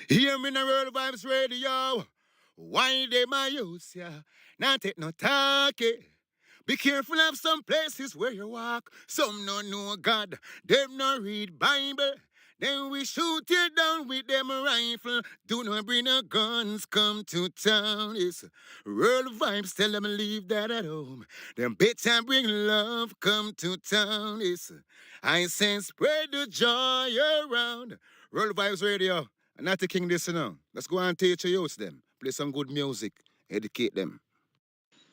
Hear me in the World Vibes Radio. Why they my use ya? Not take no talkie. Be careful of some places where you walk. Some no know God, them no read Bible. Then we shoot you down with them rifle. Do not bring no guns, come to town. It's World Vibes, tell them leave that at home. Them better bring love, come to town. It's I say spread the joy around. World Vibes Radio. Not the king this, you know. Let's go and teach your youth them. Play some good music. Educate them.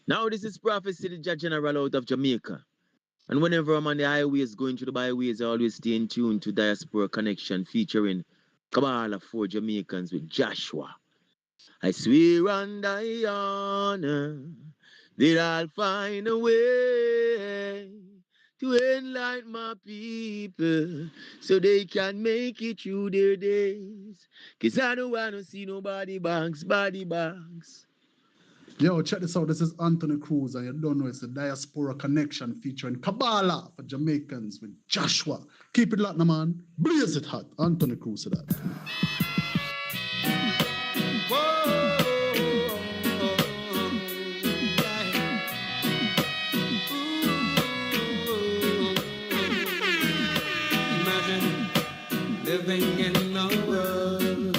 Now this is Prophecy, the Judge General out of Jamaica. And whenever I'm on the highways, going through the byways, I always stay in tune to Diaspora Connection featuring Kabbalah for Jamaicans with Joshua. I swear and I honor that I'll find a way to enlighten my people so they can make it through their days. Cause I don't want to see nobody body bags. Yo, check this out. This is Anthony Cruz, and you don't know it's the Diaspora Connection featuring Kabbalah for Jamaicans with Joshua. Keep it locked, man. Blaze it hot. Anthony Cruz to that. Imagine living in a world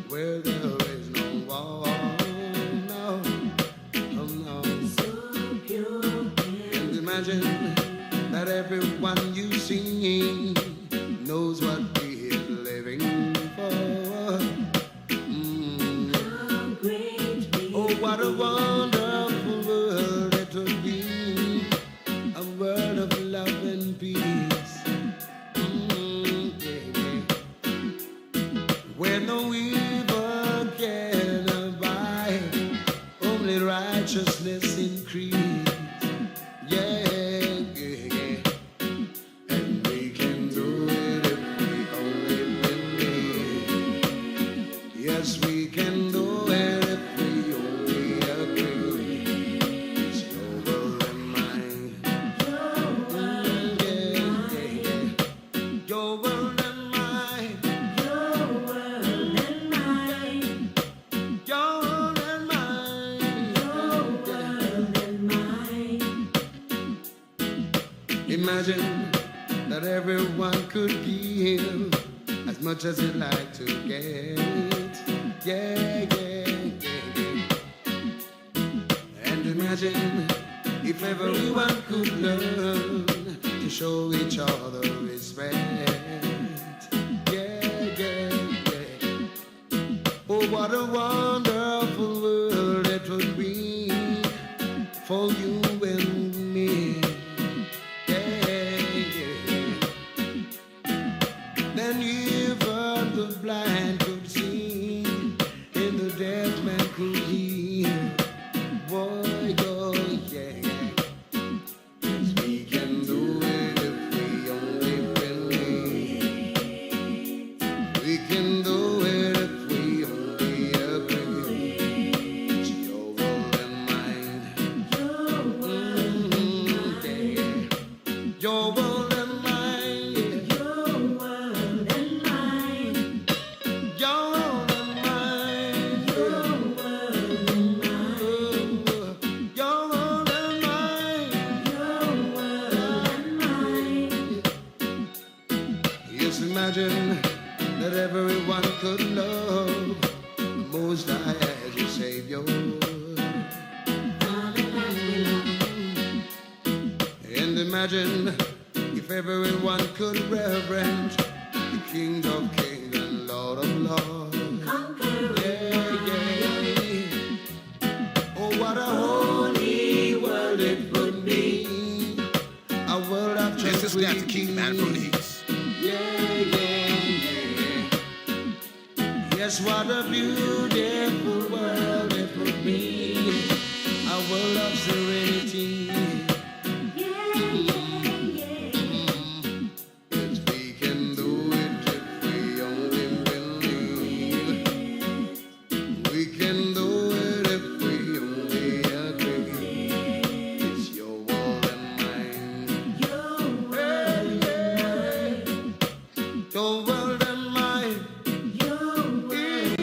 where there is no war. And imagine that everyone you see knows what we are living for. Oh, what a wonderful world it would be, a world of love and peace. Where no evil can abide, only righteousness increase. And we can do it if we only believe. Yes, we can do it if we only agree. It's your world and mine. Your world and mine. Your world and mine. Your world and mine. Your world and mine. Imagine that everyone could give as much as you'd like to get. And imagine if everyone could learn to show each other respect. Oh, what a wonderful world it would be for you and me. Then even the blind could see, and the deaf man could hear. Boy, oh yeah. Yes, we can do it if we only believe. We can do it if we only agree. It's your world and mine. Your world and mine. Your world and mine. Your world and mine. Your world and mine. Your world and mine. Your world and mine. Your world and mine. Yes, imagine that everyone could love the Most High as your Savior. And imagine if everyone could reverence the King of Kings and Lord of Lords. Oh, what a holy world it would be, a world of This is not the king, man, from the tranquility. east. Yes, what a beautiful world it would be, a world of serenity. Yes, we can do it if we only believe. We can do it if we only agree. It's your world and mine. Your world and mine. Your world and mine. Your world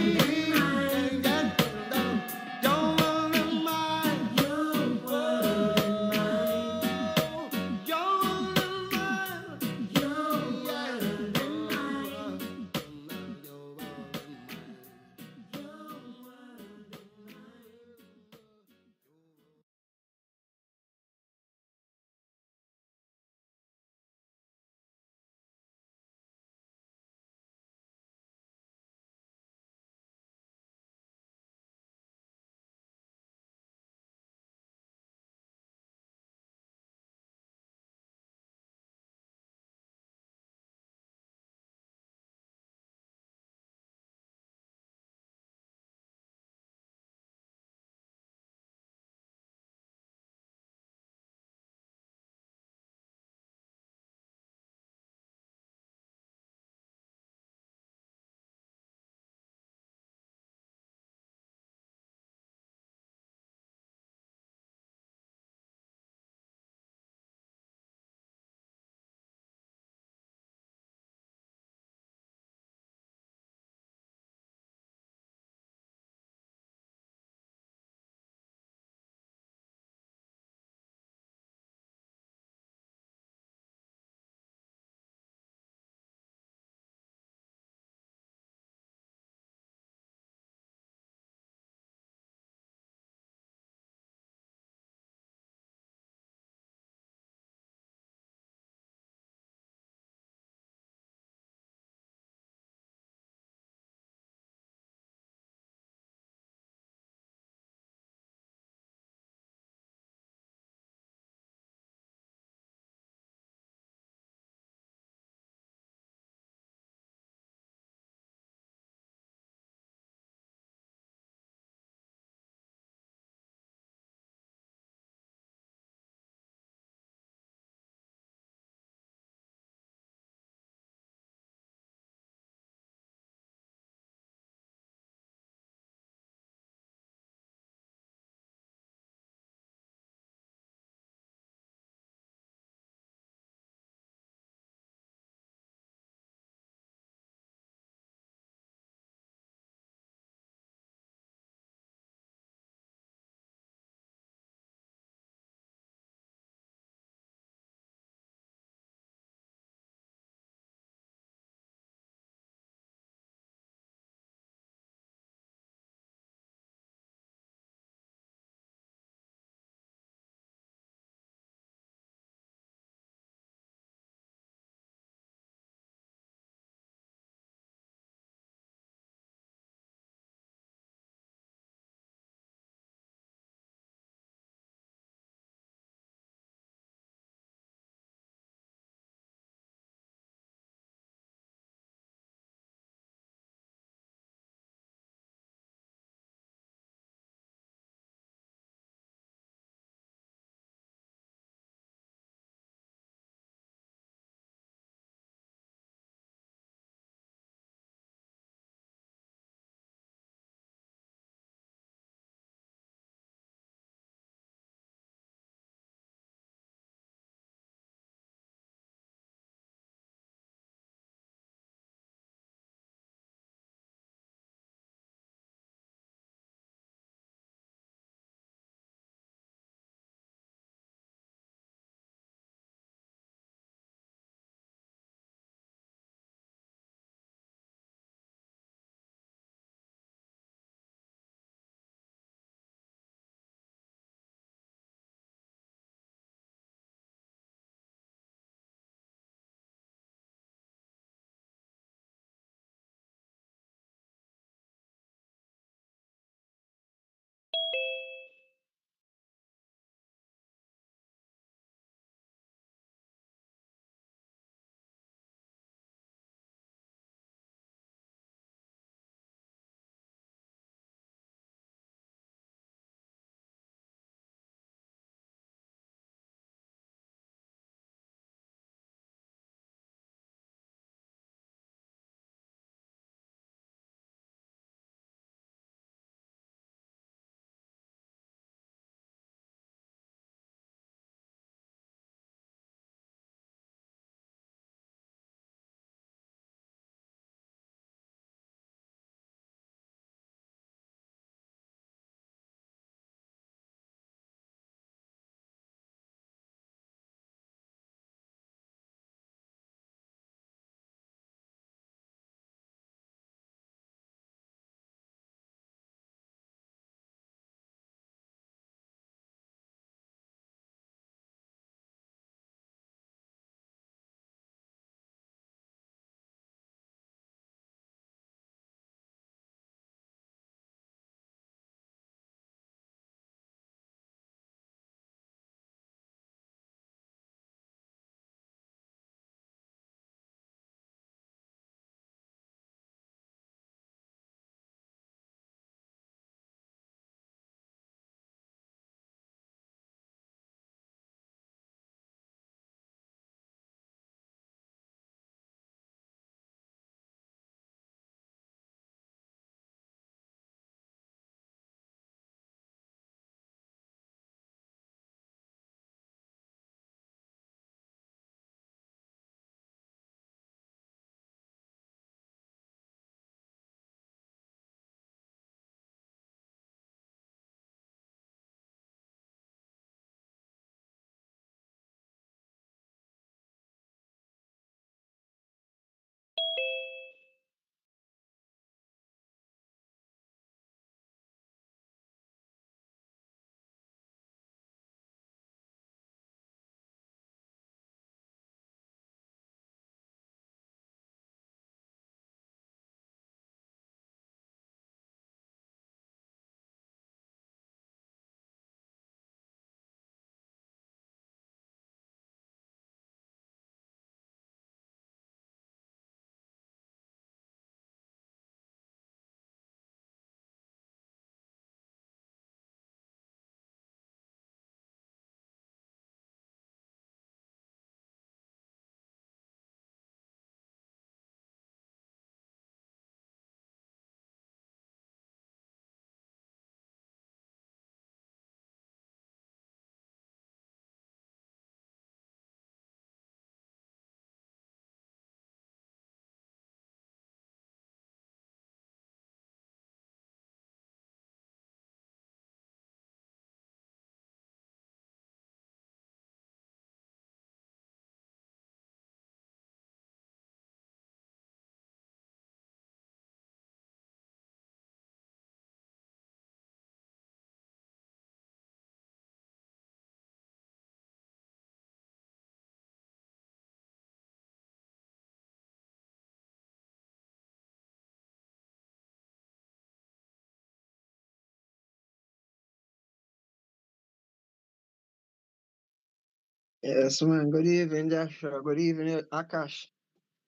Yes, man. Good evening, Joshua. Good evening, Akash.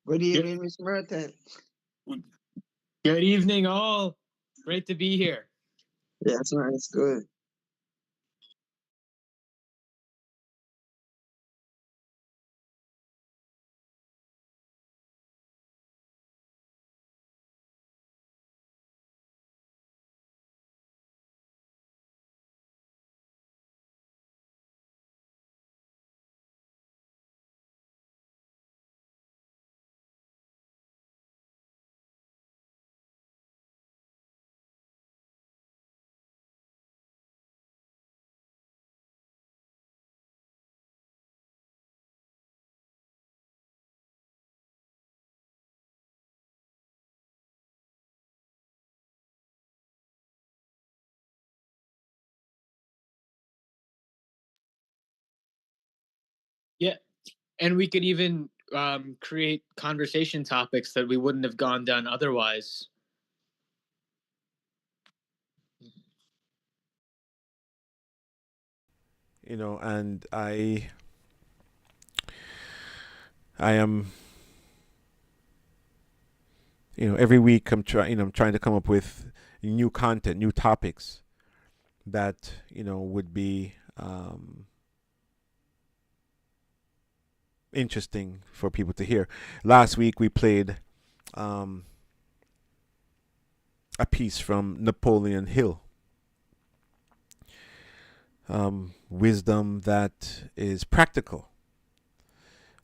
Good evening, Miss Merton. Good evening, all. Great to be here. Yes, man. It's good. Yeah, and we could even create conversation topics that we wouldn't have gone down otherwise. You know, and I am, you know, every week I'm trying to come up with new content, new topics that, you know, would be interesting for people to hear. Last week we played um, a piece from Napoleon Hill, wisdom that is practical.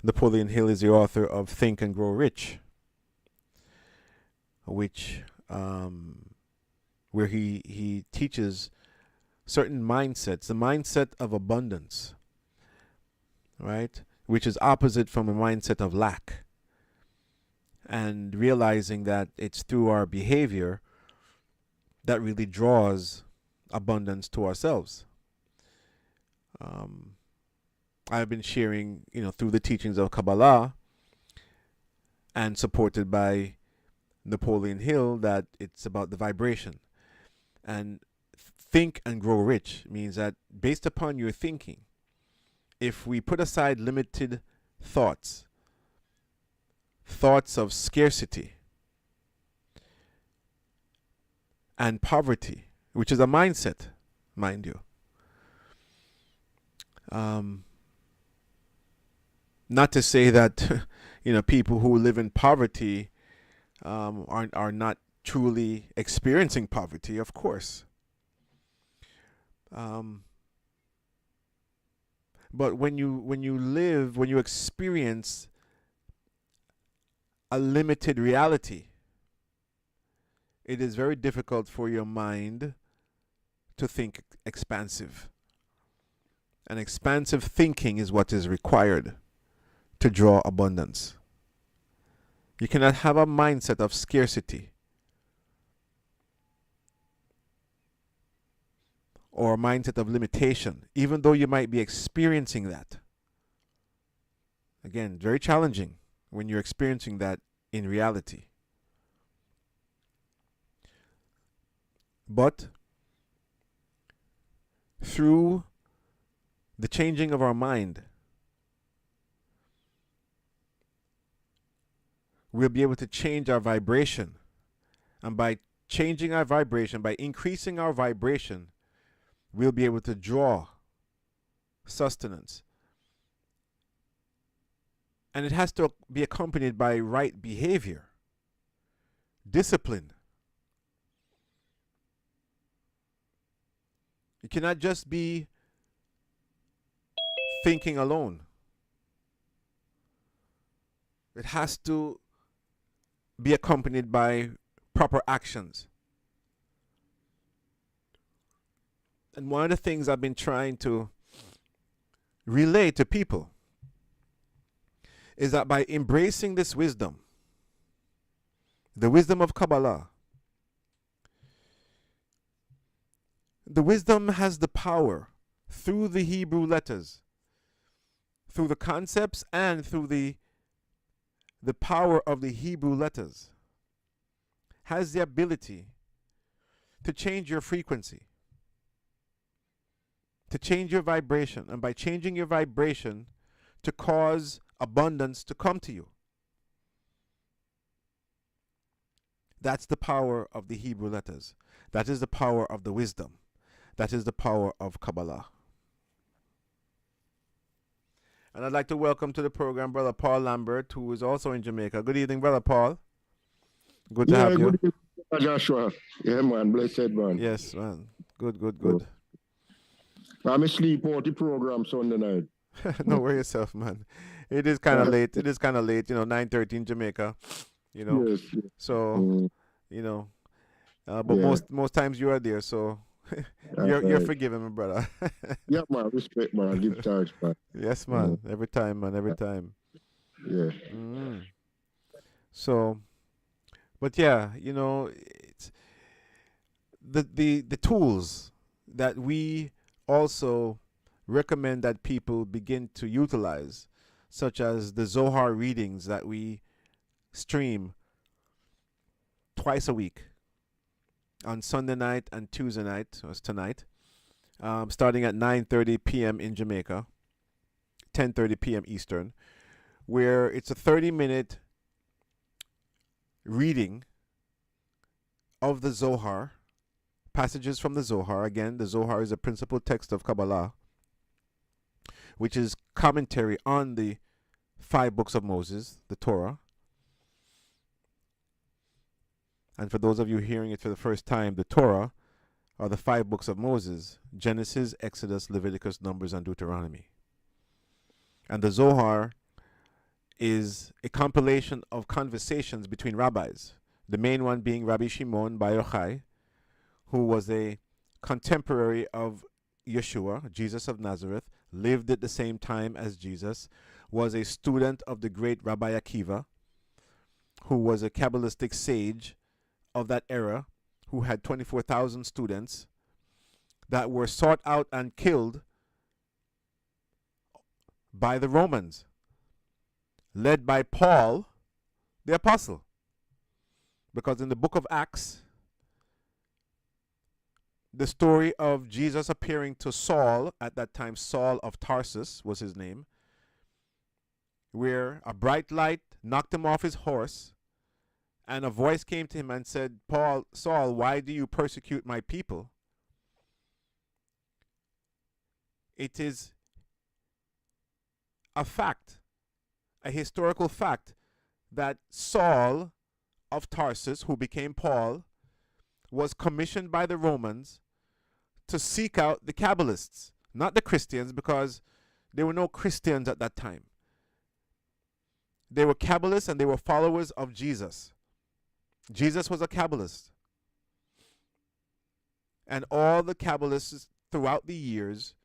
Napoleon Hill is the author of Think and Grow Rich, which where he teaches certain mindsets, the mindset of abundance, right? Which is opposite from a mindset of lack. And realizing that it's through our behavior that really draws abundance to ourselves. I've been sharing, you know, through the teachings of Kabbalah and supported by Napoleon Hill that it's about the vibration. And think and grow rich means that based upon your thinking, if we put aside limited thoughts of scarcity and poverty, which is a mindset, mind you, not to say that you know, people who live in poverty are not truly experiencing poverty, of course. But when you experience a limited reality, it is very difficult for your mind to think expansive. And expansive thinking is what is required to draw abundance. You cannot have a mindset of scarcity or a mindset of limitation, even though you might be experiencing that. Again, very challenging when you're experiencing that in reality. But through the changing of our mind, we'll be able to change our vibration. And by changing our vibration, by increasing our vibration, we'll be able to draw sustenance. And it has to be accompanied by right behavior, discipline. You cannot just be thinking alone. It has to be accompanied by proper actions. And one of the things I've been trying to relay to people is that by embracing this wisdom, the wisdom of Kabbalah, the wisdom has the power through the Hebrew letters, through the concepts and through the power of the Hebrew letters, has the ability to change your frequency, to change your vibration. And by changing your vibration, to cause abundance to come to you. That's the power of the Hebrew letters. That is the power of the wisdom. That is the power of Kabbalah. And I'd like to welcome to the program Brother Paul Lambert, who is also in Jamaica. Good evening, Brother Paul. Good to have you. Good evening, Joshua. Yeah, man. Blessed, man. Yes, man. Good. I'm asleep out the program Sunday night. No, worry yourself, man. It is kind of late. 9:30 in Jamaica. Yes. So, but most times you are there, so you're forgiven, my brother. Yeah, man. Respect, man. Give thanks, man. Yes, man. Every time, man. Every time. Yeah. So, but yeah, it's the tools that we also recommend that people begin to utilize, such as the Zohar readings that we stream twice a week on Sunday night and Tuesday night, so it's tonight, starting at 9:30 p.m. in Jamaica, 10:30 p.m. Eastern, where it's a 30-minute reading of the Zohar, passages from the Zohar. Again, the Zohar is a principal text of Kabbalah, which is commentary on the 5 books of Moses, the Torah. And for those of you hearing it for the first time, the Torah are the 5 books of Moses: Genesis, Exodus, Leviticus, Numbers, and Deuteronomy. And the Zohar is a compilation of conversations between rabbis, the main one being Rabbi Shimon Bar Yochai, who was a contemporary of Yeshua, Jesus of Nazareth, lived at the same time as Jesus, was a student of the great Rabbi Akiva, who was a Kabbalistic sage of that era, who had 24,000 students that were sought out and killed by the Romans, led by Paul, the apostle. Because in the book of Acts, the story of Jesus appearing to Saul, at that time Saul of Tarsus was his name, where a bright light knocked him off his horse, and a voice came to him and said, Saul, why do you persecute my people? It is a fact, a historical fact, that Saul of Tarsus, who became Paul, was commissioned by the Romans to seek out the Kabbalists, not the Christians, because there were no Christians at that time. They were Kabbalists and they were followers of Jesus. Jesus was a Kabbalist. And all the Kabbalists throughout the years,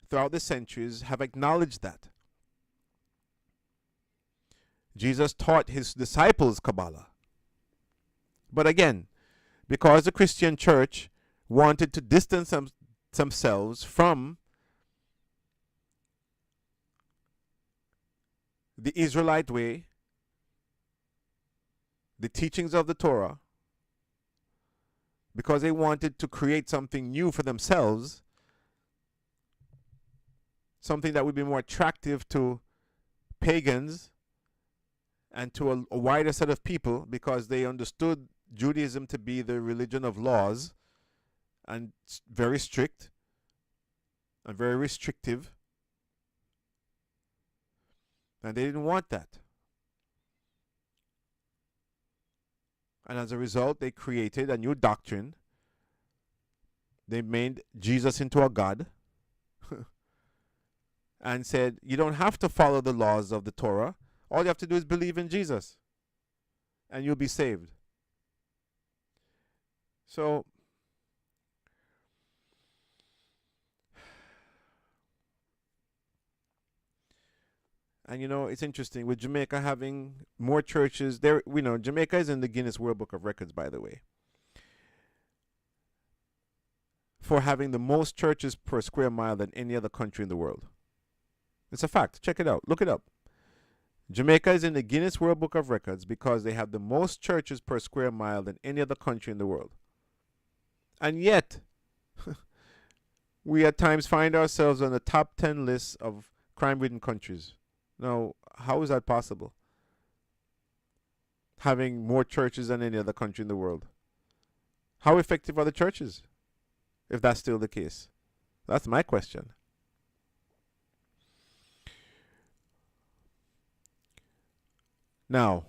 throughout the centuries, have acknowledged that. Jesus taught his disciples Kabbalah. But again, because the Christian church wanted to distance themselves from the Israelite way, the teachings of the Torah, because they wanted to create something new for themselves, something that would be more attractive to pagans and to a wider set of people, because they understood Judaism to be the religion of laws and very strict and very restrictive. And they didn't want that. And as a result, they created a new doctrine. They made Jesus into a god and said, you don't have to follow the laws of the Torah. All you have to do is believe in Jesus and you'll be saved. So, and it's interesting with Jamaica having more churches. There, Jamaica is in the Guinness World Book of Records, by the way, for having the most churches per square mile than any other country in the world. It's a fact. Check it out. Look it up. Jamaica is in the Guinness World Book of Records because they have the most churches per square mile than any other country in the world. And yet, we at times find ourselves on the top 10 lists of crime-ridden countries Now, how is that possible? Having more churches than any other country in the world. How effective are the churches, if that's still the case? That's my question. Now,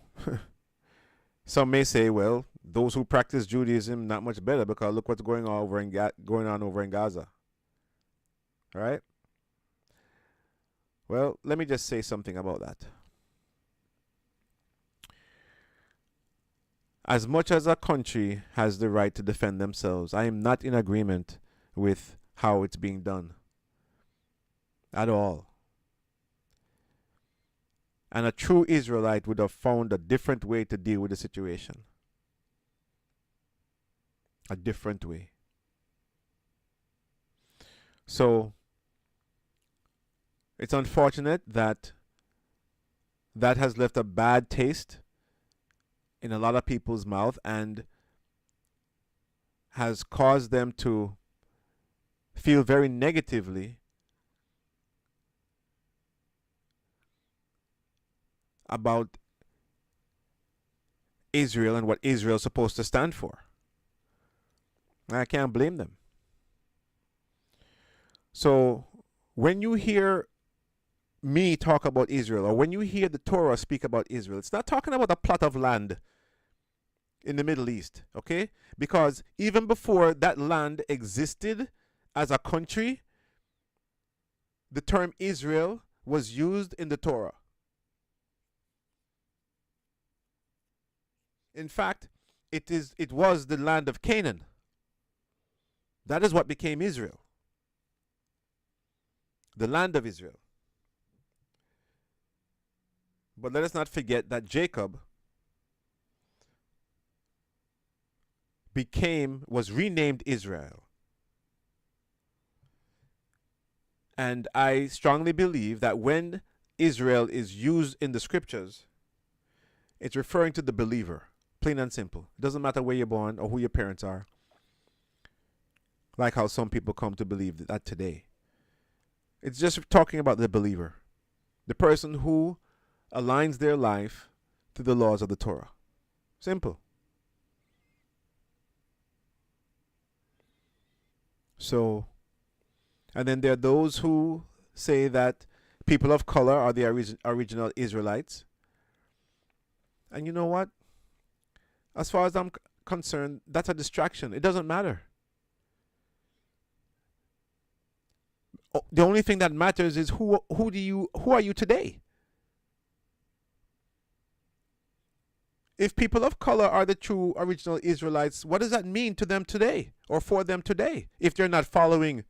some may say, well, those who practice Judaism not much better because look what's going on over in Gaza. All right? Well, let me just say something about that. As much as a country has the right to defend themselves, I am not in agreement with how it's being done. At all. And a true Israelite would have found a different way to deal with the situation. A different way. So, it's unfortunate that that has left a bad taste in a lot of people's mouth and has caused them to feel very negatively about Israel and what Israel is supposed to stand for. I can't blame them. So when you hear me talk about Israel, or when you hear the Torah speak about Israel, it's not talking about a plot of land in the Middle East, okay? Because even before that land existed as a country, the term Israel was used in the Torah. In fact, it was the land of Canaan. That is what became Israel. The land of Israel. But let us not forget that Jacob was renamed Israel. And I strongly believe that when Israel is used in the scriptures, it's referring to the believer, plain and simple. It doesn't matter where you're born or who your parents are, like how some people come to believe that today. It's just talking about the believer, the person who aligns their life to the laws of the Torah. Simple. So, and then there are those who say that people of color are the original Israelites. And you know what? As far as I'm concerned, that's a distraction. It doesn't matter. The only thing that matters is who are you today? If people of color are the true original Israelites, what does that mean to them today or for them today if they're not following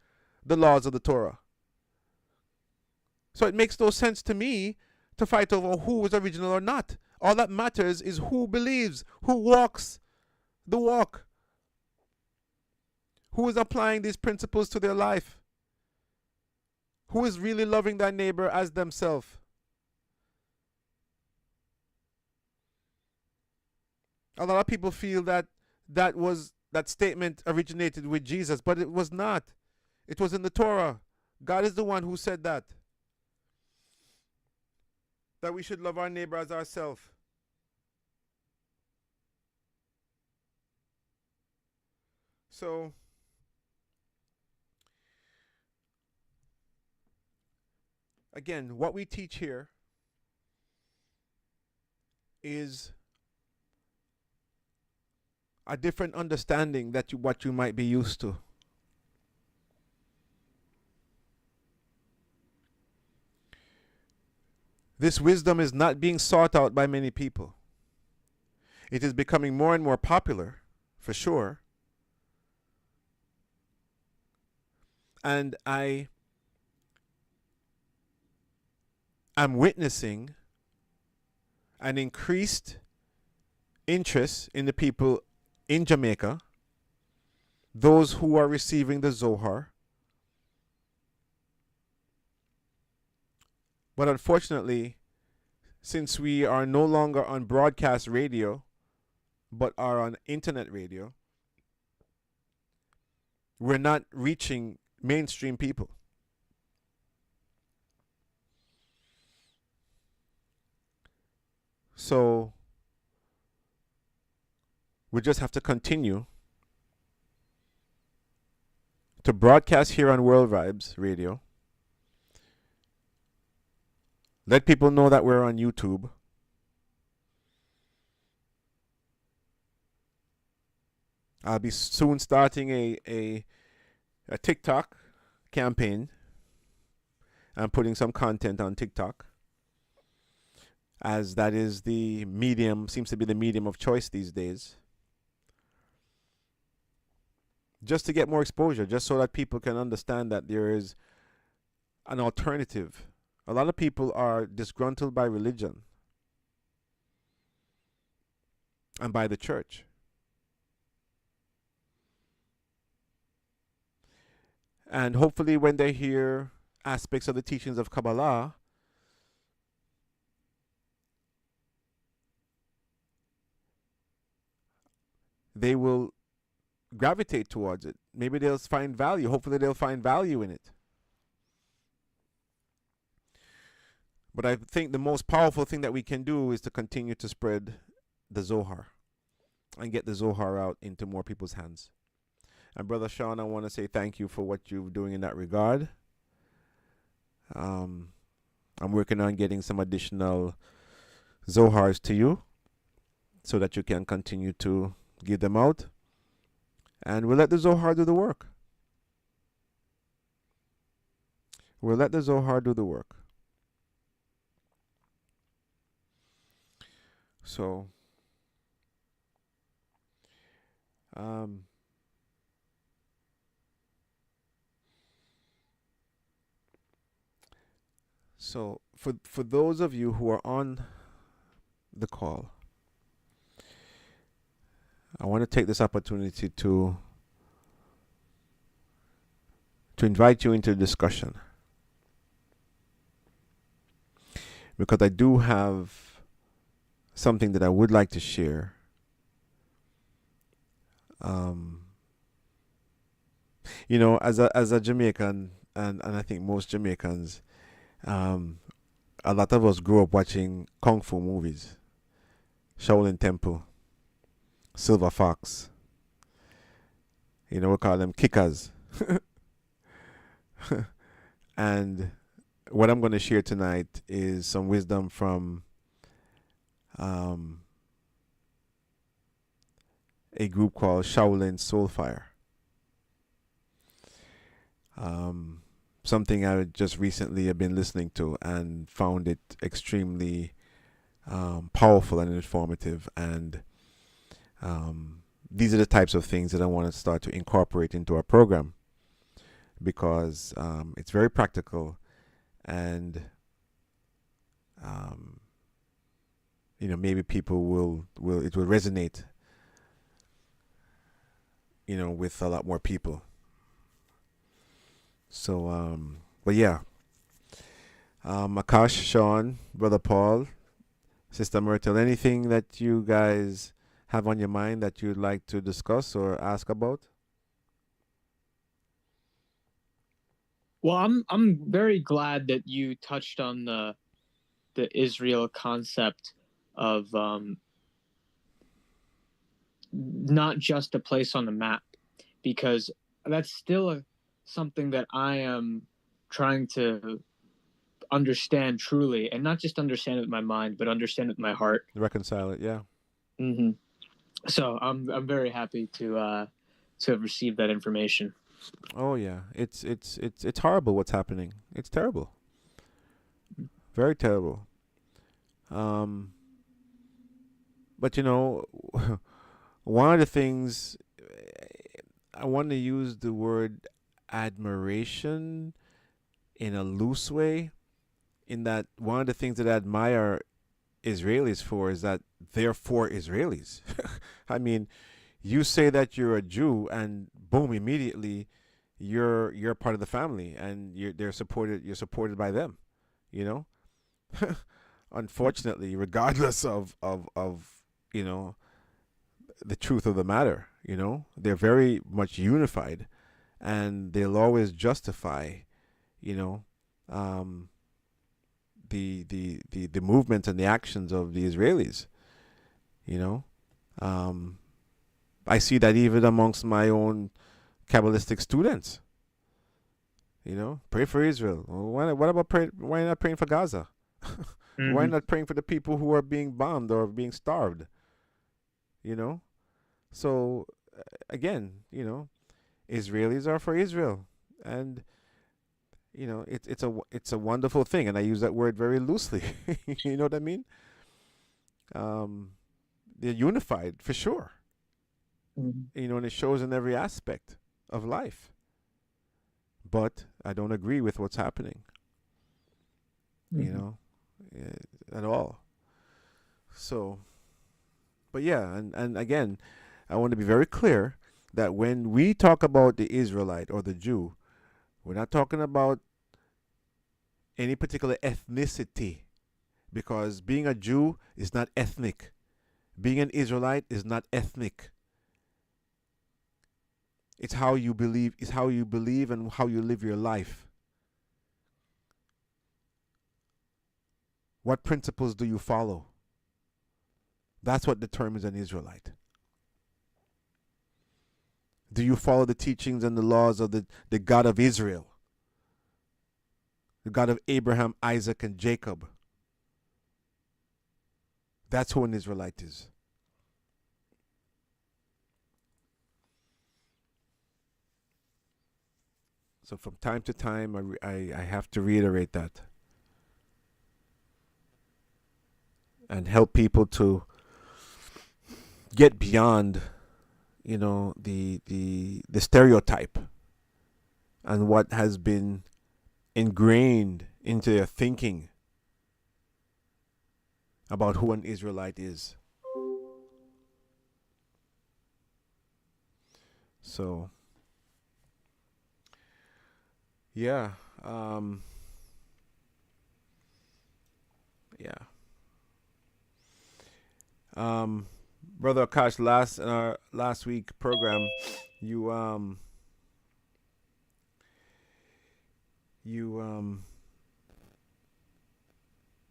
the laws of the Torah? So it makes no sense to me to fight over who is original or not. All that matters is who believes, who walks the walk, who is applying these principles to their life, who is really loving their neighbor as themselves. A lot of people feel that that statement originated with Jesus, but it was not. It was in the Torah. God is the one who said that we should love our neighbor as ourselves. So, again, what we teach here is a different understanding that what you might be used to. This wisdom is not being sought out by many people. It is becoming more and more popular, for sure. And I am witnessing an increased interest in the people in Jamaica, those who are receiving the Zohar. But unfortunately, since we are no longer on broadcast radio, but are on internet radio, we're not reaching mainstream people. So we just have to continue to broadcast here on World Vibes Radio. Let people know that we're on YouTube. I'll be soon starting a TikTok campaign. I'm putting some content on TikTok, as that is the medium, seems to be the medium of choice these days. Just to get more exposure, just so that people can understand that there is an alternative. A lot of people are disgruntled by religion and by the church. And hopefully when they hear aspects of the teachings of Kabbalah, they will gravitate towards it. Maybe they'll find value. Hopefully they'll find value in it. But I think the most powerful thing that we can do is to continue to spread the Zohar and get the Zohar out into more people's hands. And Brother Sean, I want to say thank you for what you're doing in that regard. I'm working on getting some additional Zohars to you so that you can continue to give them out. And we'll let the Zohar do the work. We'll let the Zohar do the work. So, so for those of you who are on the call, I want to take this opportunity to invite you into a discussion, because I do have something that I would like to share. You know, as a Jamaican, and I think most Jamaicans, a lot of us grew up watching kung fu movies, Shaolin Temple, Silver Fox. You know, we call them kickers. And what I'm going to share tonight is some wisdom from a group called Shaolin Soulfire. Something I just recently have been listening to and found it extremely powerful and informative. And these are the types of things that I want to start to incorporate into our program, because it's very practical, and you know, maybe people will it will resonate, you know, with a lot more people. So but yeah, Akash, Sean, Brother Paul, Sister Myrtle, anything that you guys have on your mind that you'd like to discuss or ask about? Well, I'm very glad that you touched on the Israel concept of not just a place on the map, because that's still something that I am trying to understand truly, and not just understand it with my mind, but understand it with my heart. Reconcile it, yeah. Mm-hmm. So I'm very happy to have received that information. Oh yeah, it's horrible what's happening. It's terrible, very terrible. But you know, one of the things, I want to use the word admiration in a loose way, in that one of the things that I admire Israelis for is that they're for Israelis. I mean, you say that you're a Jew, and boom, immediately you're part of the family, and you're supported by them, you know. Unfortunately, regardless of you know, the truth of the matter, you know, they're very much unified, and they'll always justify, you know, the movements and the actions of the Israelis. You know, I see that even amongst my own Kabbalistic students. You know, pray for Israel. Well, what about why not praying for Gaza? Why not praying for the people who are being bombed or being starved? You know, so again, you know, Israelis are for Israel, and you know, it's a wonderful thing, and I use that word very loosely. You know what I mean? They're unified for sure. You know, and it shows in every aspect of life. But I don't agree with what's happening. You know, at all. So, but yeah, and again, I want to be very clear that when we talk about the Israelite or the Jew, we're not talking about any particular ethnicity, because being a Jew is not ethnic. Being an Israelite is not ethnic. It's how you believe. It's how you believe and how you live your life. What principles do you follow? That's what determines an Israelite. Do you follow the teachings and the laws of the God of Israel? The God of Abraham, Isaac, and Jacob. That's who an Israelite is. So from time to time, I have to reiterate that. And help people to get beyond, you know, the stereotype and what has been ingrained into their thinking about who an Israelite is. So, yeah, yeah. Brother Akash, in our last week program, you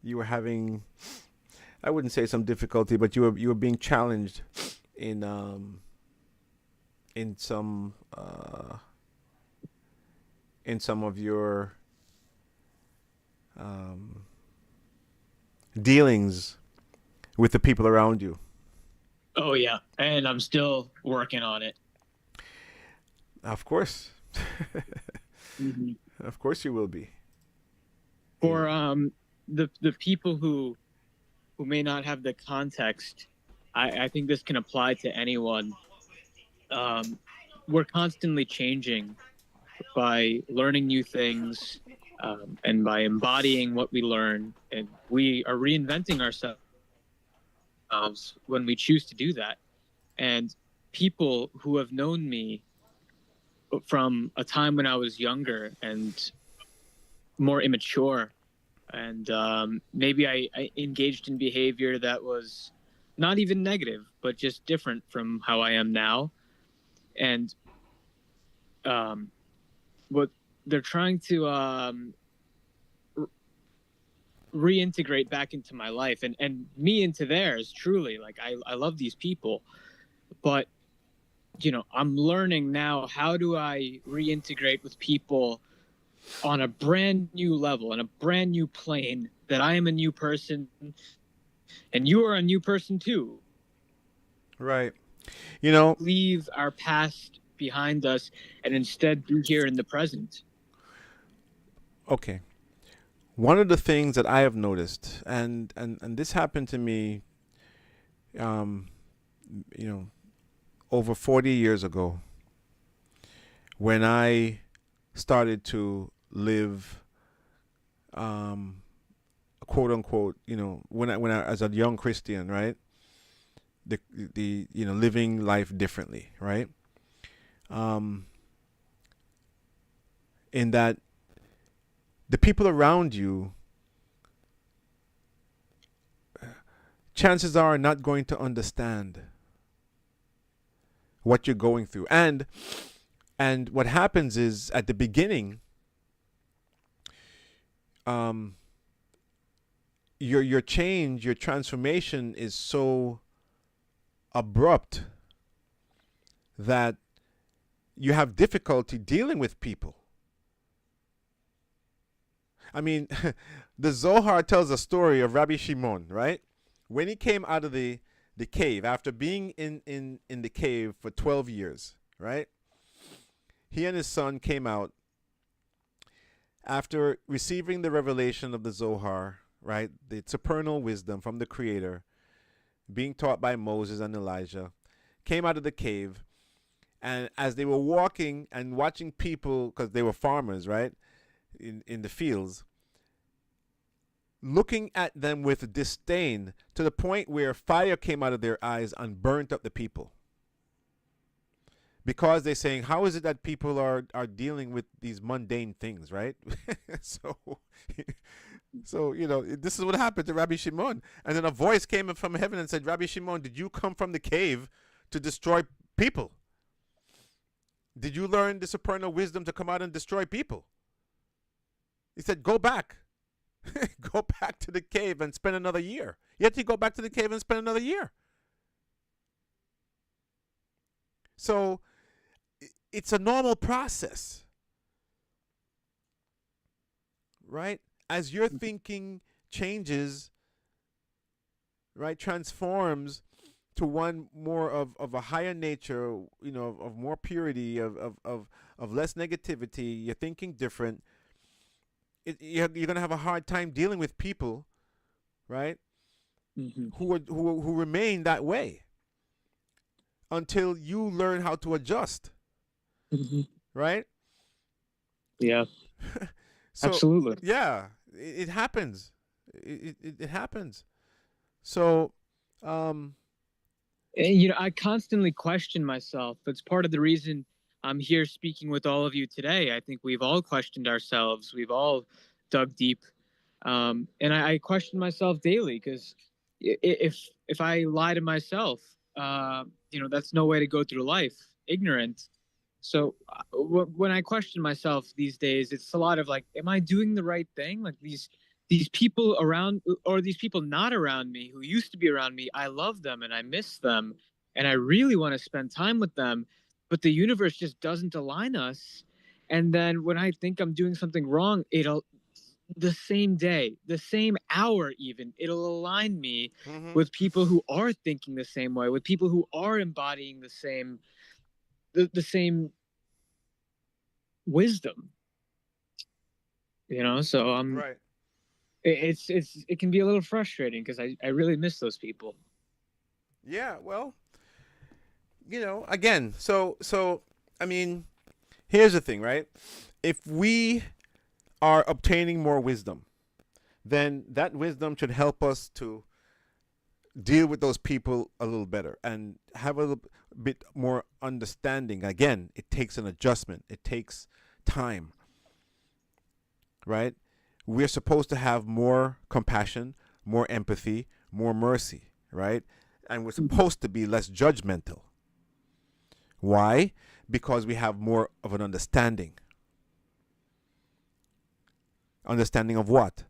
were having, I wouldn't say some difficulty, but you were being challenged in some of your dealings with the people around you. Oh yeah, and I'm still working on it. Of course. Of course you will be. For the people who may not have the context, I think this can apply to anyone. We're constantly changing by learning new things, and by embodying what we learn, and we are reinventing ourselves when we choose to do that. And people who have known me from a time when I was younger and more immature, and maybe I engaged in behavior that was not even negative, but just different from how I am now. And what they're trying to reintegrate back into my life, and me into theirs, truly. Like, I love these people, but you know, I'm learning now, how do I reintegrate with people on a brand new level, on a brand new plane, that I am a new person and you are a new person too. Right. You know, leave our past behind us and instead be here in the present. Okay. One of the things that I have noticed, and this happened to me, you know, over 40 years ago, when I started to live, quote unquote, you know, when I as a young Christian, right? The you know, living life differently, right? In that the people around you, chances are not going to understand what you're going through. And what happens is, at the beginning, your change, your transformation is so abrupt that you have difficulty dealing with people. I mean, the Zohar tells a story of Rabbi Shimon, right? When he came out of the cave, after being in the cave for 12 years, right? He and his son came out after receiving the revelation of the Zohar, right? The supernal wisdom from the Creator, being taught by Moses and Elijah, came out of the cave. And as they were walking and watching people, because they were farmers, right, in the fields, looking at them with disdain to the point where fire came out of their eyes and burnt up the people. Because they're saying, how is it that people are dealing with these mundane things, right? So, you know, this is what happened to Rabbi Shimon. And then a voice came from heaven and said, Rabbi Shimon, did you come from the cave to destroy people? Did you learn the supernal wisdom to come out and destroy people? He said, go back. Go back to the cave and spend another year. Yet you go back to the cave and spend another year. So it's a normal process, right? As your thinking changes, right, transforms to one more of a higher nature, you know, of more purity, of less negativity, you're thinking different. You're going to have a hard time dealing with people, right, who remain that way until you learn how to adjust, right? Yeah. So, Absolutely. yeah, it happens. It happens. So, And, you know, I constantly question myself. That's part of the reason I'm here speaking with all of you today. I think we've all questioned ourselves. We've all dug deep. And I question myself daily because if I lie to myself, you know, that's no way to go through life, ignorant. So when I question myself these days, it's a lot of like, am I doing the right thing? Like these people around, or these people not around me who used to be around me, I love them and I miss them and I really want to spend time with them, but the universe just doesn't align us. And then when I think I'm doing something wrong, it'll the same day, the same hour even, it'll align me with people who are thinking the same way, with people who are embodying the same wisdom, you know. So right. it can be a little frustrating because I really miss those people. Yeah, well, you know, again, so I mean, here's the thing, right? If we are obtaining more wisdom, then that wisdom should help us to deal with those people a little better and have a little bit more understanding. Again, it takes an adjustment. It takes time, right? We're supposed to have more compassion, more empathy, more mercy, right? And we're supposed to be less judgmental. Why? Because we have more of an understanding. Understanding of what?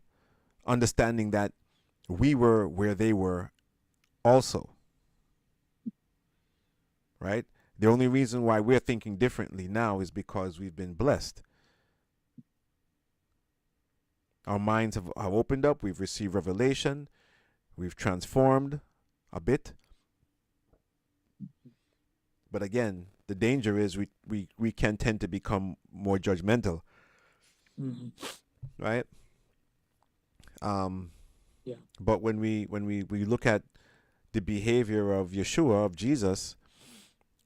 Understanding that we were where they were also. Right? The only reason why we're thinking differently now is because we've been blessed. Our minds have opened up. We've received revelation. We've transformed a bit. But again, the danger is we can tend to become more judgmental. Right? Yeah. But when we look at the behavior of Yeshua, of Jesus,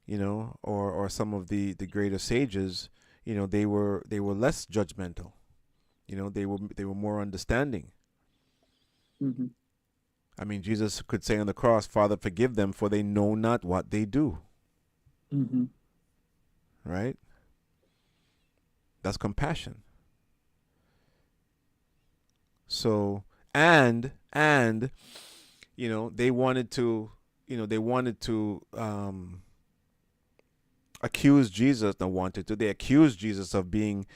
you know, or some of the greater sages, you know, they were less judgmental. You know, they were more understanding. I mean, Jesus could say on the cross, "Father, forgive them, for they know not what they do." Right? That's compassion. So, and you know, they wanted to accuse Jesus. They accused Jesus of being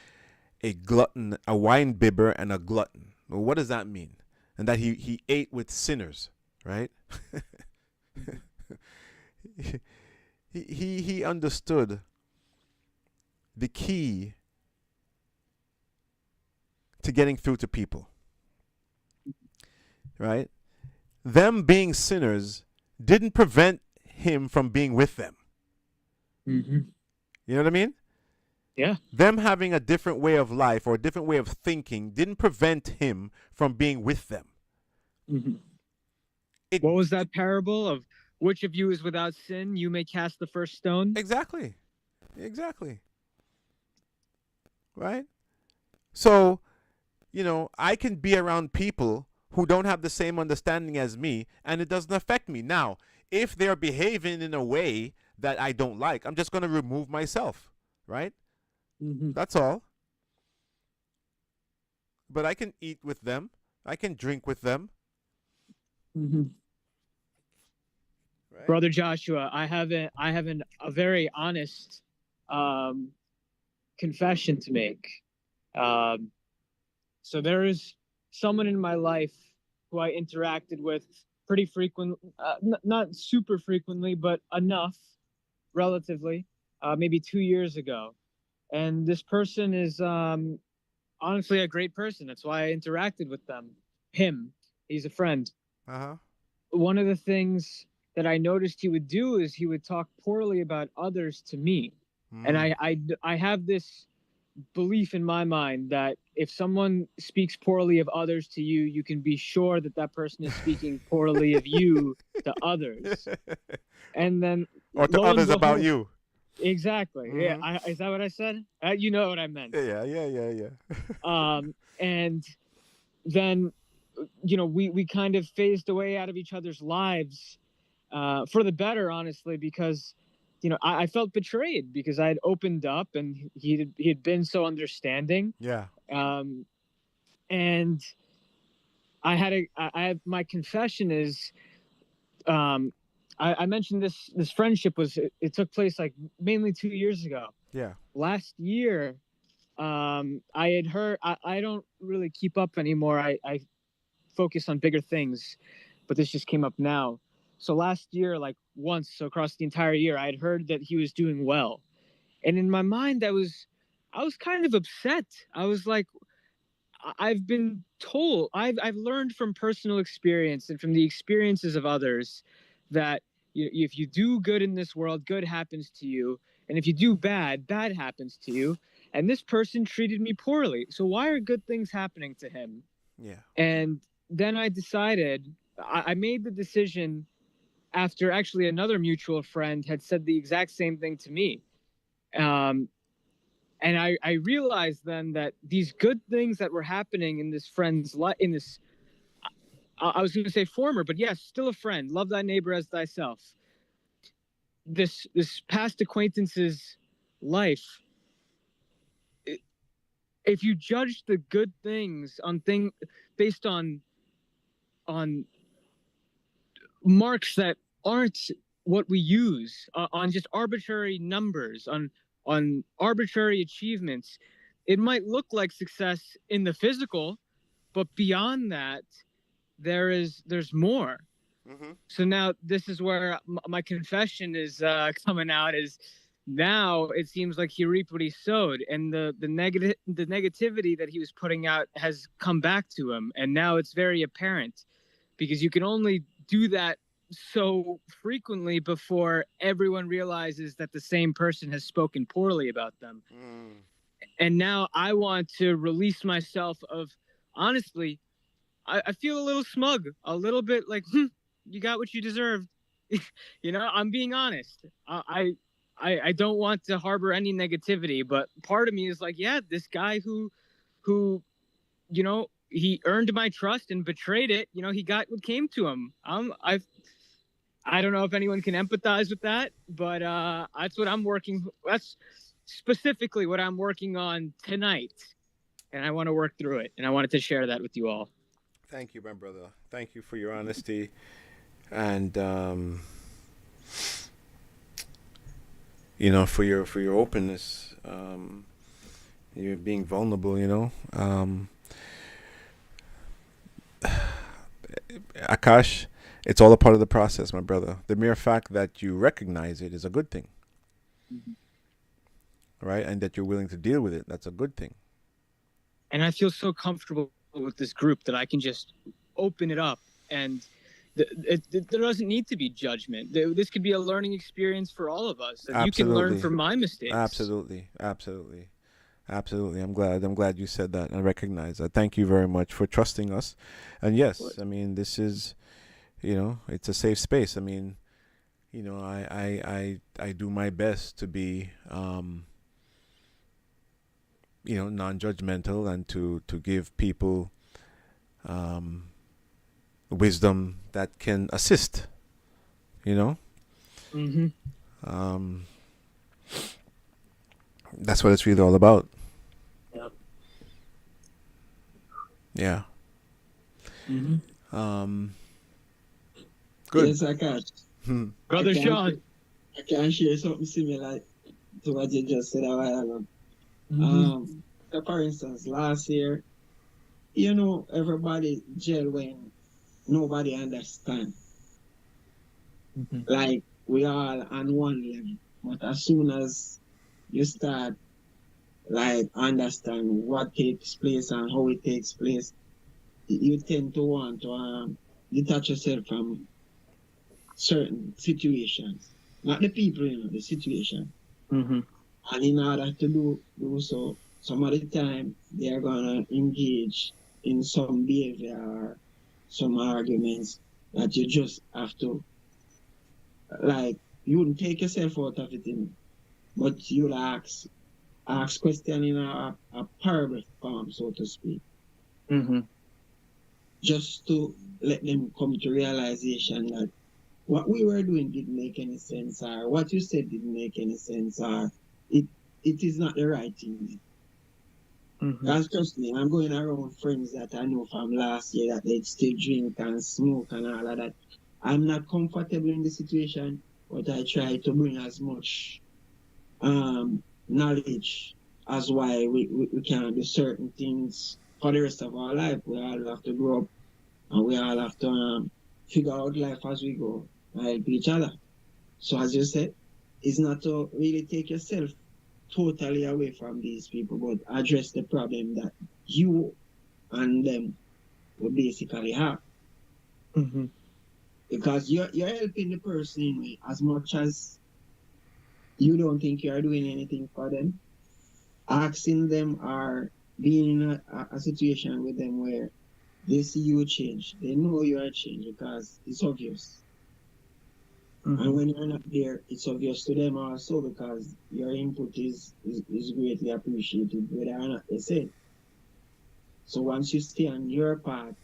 a glutton, a wine bibber, and a glutton. Well, what does that mean? and that he ate with sinners, right? he understood the key to getting through to people, right? Them being sinners didn't prevent him from being with them. Mm-hmm. You know what I mean? Yeah. Them having a different way of life or a different way of thinking didn't prevent him from being with them. Mm-hmm. It, What was that parable of which of you is without sin? You may cast the first stone. Exactly. Right? So, you know, I can be around people who don't have the same understanding as me, and it doesn't affect me. Now, if they're behaving in a way that I don't like, I'm just going to remove myself, right? Mm-hmm. That's all. But I can eat with them. I can drink with them. Mm-hmm. Right? Brother Joshua, I have a very honest confession to make. So there is someone in my life who I interacted with pretty frequent, not super frequently, but enough, relatively, maybe 2 years ago. And this person is honestly a great person. That's why I interacted with him. He's a friend. Uh-huh. One of the things that I noticed he would do is he would talk poorly about others to me. And I have this belief in my mind that if someone speaks poorly of others to you, you can be sure that that person is speaking poorly of you to others. And then or to others about you. Exactly. Mm-hmm. Yeah. Is that what I said? You know what I meant. Yeah. And then, you know, we kind of phased away out of each other's lives for the better, honestly, because, you know, I felt betrayed because I had opened up and he had been so understanding. Yeah. And I have my confession is, I mentioned this friendship it took place like mainly 2 years ago. Yeah. Last year, I had heard, I don't really keep up anymore. I focus on bigger things, but this just came up now. So last year, like once, so across the entire year, I had heard that he was doing well. And in my mind, I was kind of upset. I was like, I've been told, I've learned from personal experience and from the experiences of others that if you do good in this world, good happens to you. And if you do bad, bad happens to you. And this person treated me poorly. So why are good things happening to him? Yeah. And then I decided, I made the decision after actually another mutual friend had said the exact same thing to me. And I realized then that these good things that were happening in this friend's life, in this, I was going to say former, but yes, still a friend. Love thy neighbor as thyself. This past acquaintance's life, if you judge the good things based on marks that aren't what we use, on just arbitrary numbers, on arbitrary achievements, it might look like success in the physical, but beyond that, there's more. Mm-hmm. So now this is where my confession is coming out. Is now it seems like he reaped what he sowed, and the negativity that he was putting out has come back to him, and now it's very apparent, because you can only do that so frequently before everyone realizes that the same person has spoken poorly about them. And now I want to release myself of, honestly, I feel a little smug, a little bit like, you got what you deserved. You know, I'm being honest. I don't want to harbor any negativity, but part of me is like, yeah, this guy who, you know, he earned my trust and betrayed it. You know, he got what came to him. I don't know if anyone can empathize with that, but that's specifically what I'm working on tonight. And I want to work through it. And I wanted to share that with you all. Thank you, my brother. Thank you for your honesty and you know, for your openness. You're being vulnerable, you know. Akash, it's all a part of the process, my brother. The mere fact that you recognize it is a good thing, right? And that you're willing to deal with it, that's a good thing. And I feel so comfortable with this group that I can just open it up, and there doesn't need to be judgment. This could be a learning experience for all of us, and you can learn Absolutely. from my mistakes. Absolutely. I'm glad you said that and recognize that. Thank you very much for trusting us. And yes, I mean, this is, it's a safe space. I mean, I do my best to be, non-judgmental and to give people wisdom that can assist, Mm-hmm. That's what it's really all about. Yep. Yeah. Mm-hmm. Good. Yes, I can. Brother I can- Sean. I can share something similar to what you just said a while ago. Mm-hmm. So for instance, last year, everybody jail when nobody understand. Mm-hmm. Like we all on one level. But as soon as you start like understand what takes place and how it takes place, you tend to want to detach yourself from certain situations. Not the people, the situation. Mm-hmm. And in order to do so, some of the time they are gonna engage in some behavior or some arguments that you just have to, like, you wouldn't take yourself out of it, but you'll ask question in a parable form, so to speak, Mm-hmm. just to let them come to realization that what we were doing didn't make any sense, or what you said didn't make any sense, or it is not the right thing. Mm-hmm. Because trust me, I'm going around friends that I know from last year that they still drink and smoke and all of that. I'm not comfortable in the situation, but I try to bring as much knowledge as why we can do certain things for the rest of our life. We all have to grow up and we all have to figure out life as we go and help each other. So as you said, it's not to really take yourself totally away from these people, but address the problem that you and them will basically have. Mm-hmm. Because you're helping the person anyway, as much as you don't think you're doing anything for them. Asking them or being in a situation with them where they see you change, they know you are changed because it's obvious. Mm-hmm. And when you're not there, it's obvious to them also because your input is greatly appreciated, whether or not they say. So once you stay on your path,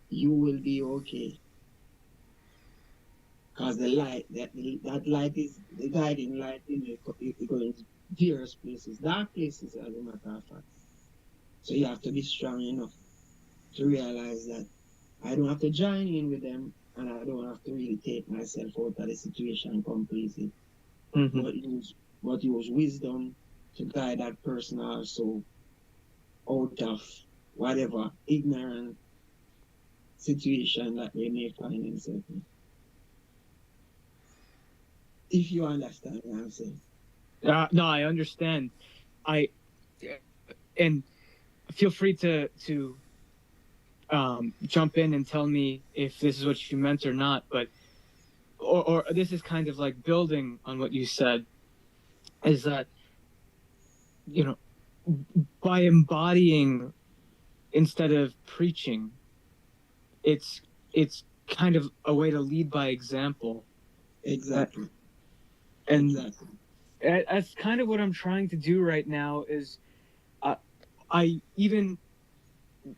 you will be okay. Because the light, that light is the guiding light in you. It goes into various places, dark places as a matter of fact. So you have to be strong enough to realize that I don't have to join in with them and I don't have to really take myself out of the situation completely. Mm-hmm. But use wisdom to guide that person also out of whatever ignorant situation that they may find themselves in. If you understand what I'm saying. No, I understand. And feel free to jump in and tell me if this is what you meant or not. But or this is kind of like building on what you said, is that by embodying instead of preaching, it's kind of a way to lead by example. Exactly. And exactly. That's kind of what I'm trying to do right now. Is I even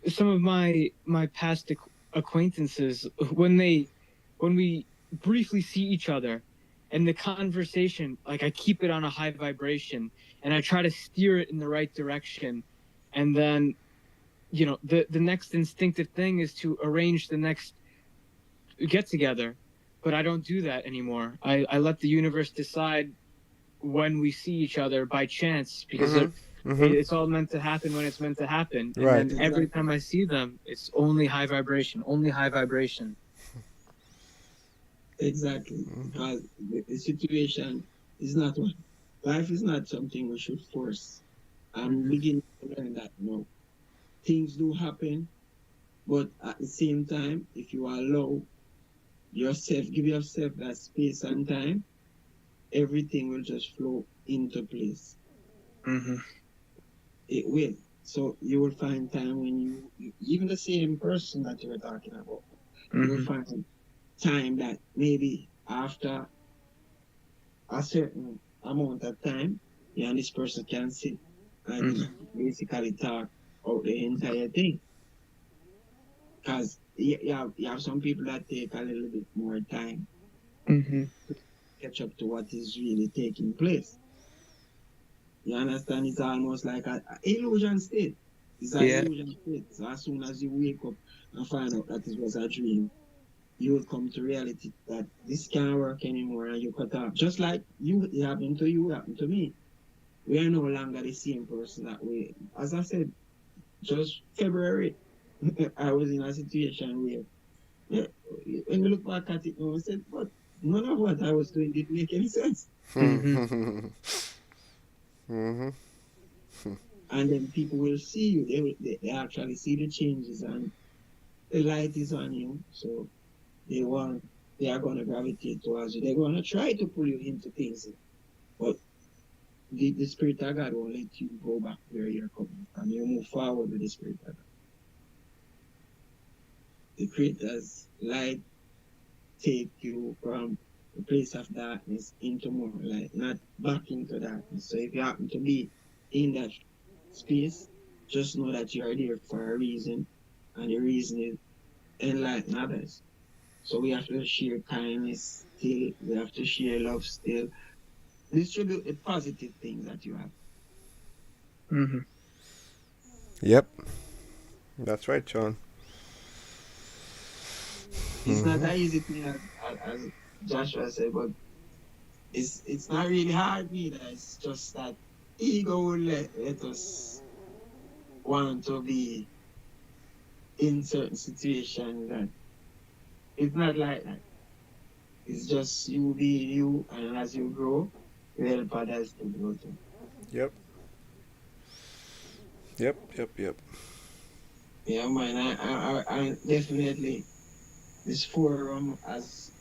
some of my past acquaintances, when we briefly see each other, and the conversation, like, I keep it on a high vibration and I try to steer it in the right direction, and then the next instinctive thing is to arrange the next get together, but I don't do that anymore. I let the universe decide when we see each other by chance, because It's all meant to happen when it's meant to happen. And Right. then every time I see them, it's only high vibration, only high vibration. Exactly. Because the situation is not what life is not something we should force. I'm beginning to learn that no. Things do happen, but at the same time, if you allow yourself, give yourself that space and time, everything will just flow into place. Mm-hmm. It will. So you will find time when even the same person that you were talking about, you will find time that maybe after a certain amount of time, you and this person can sit and basically talk out the entire thing. Because you have some people that take a little bit more time Mm-hmm. to catch up to what is really taking place. You understand? It's almost like an illusion state. It's an illusion state. So as soon as you wake up and find out that it was a dream, you will come to reality that this can't work anymore and you cut off. Just like it happened to you, it happened to me. We are no longer the same person that we, as I said, just February, I was in a situation where, when we look back at it now, we said, but none of what I was doing didn't make any sense. Mm-hmm. And then people will see you, they actually see the changes and the light is on you. So they are going to gravitate towards you. They're going to try to pull you into things. But the Spirit of God won't let you go back where you're coming from. You move forward with the Spirit of God. The Creator's light take you from a place of darkness into more light, not back into darkness. So if you happen to be in that space, just know that you are there for a reason, and the reason is enlighten others. So we have to share kindness still, we have to share love still. Distribute the positive things that you have. Mm-hmm. Yep. That's right, John. It's not an easy thing as Joshua said, but it's not really hard neither. It's just that ego will let us want to be in certain situations that it's not like that. It's just you be you, and as you grow, you help others to grow too. Yep. Yep. Yeah, man, I definitely this forum as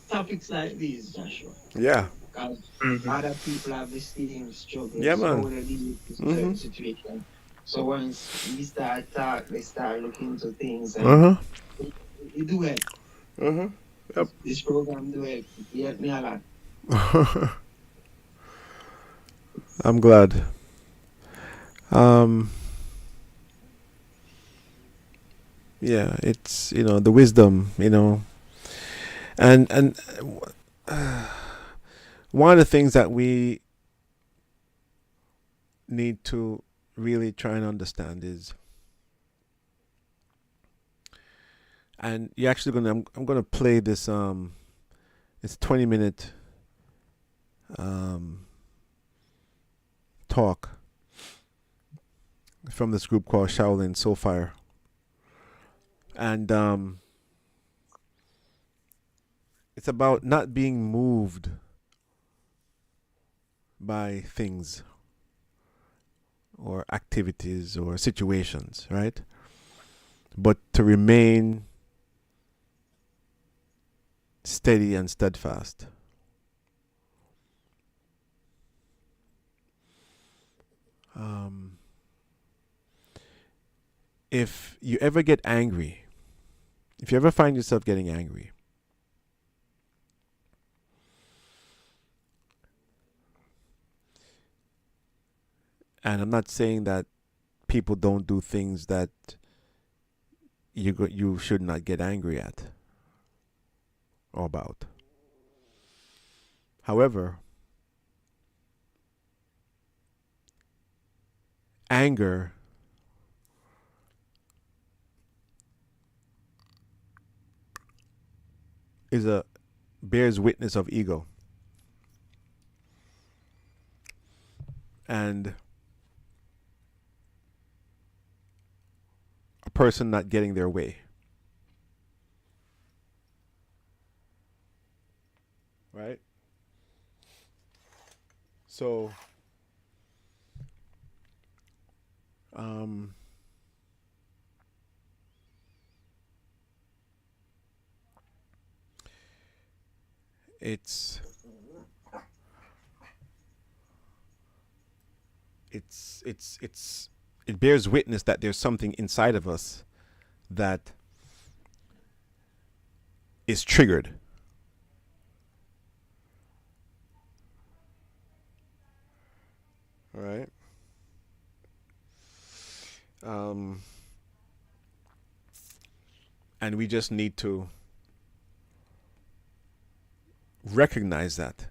topics like these, Joshua. Yeah. Because other people have the same struggles, Yeah, man. how they deal with certain situations. So once we start talk, they start looking into things and it do help. Yep. This program do help. It helped me a lot. I'm glad. Yeah, it's the wisdom, and one of the things that we need to really try and understand is, and you're actually I'm gonna play this it's 20-minute talk from this group called Shaolin Soulfire. And it's about not being moved by things or activities or situations, right? But to remain steady and steadfast. If you ever get angry, if you ever find yourself getting angry, and I'm not saying that people don't do things that you should not get angry at or about. However, anger bears witness of ego. And person not getting their way. Right? So, it bears witness that there's something inside of us that is triggered. All right. And we just need to recognize that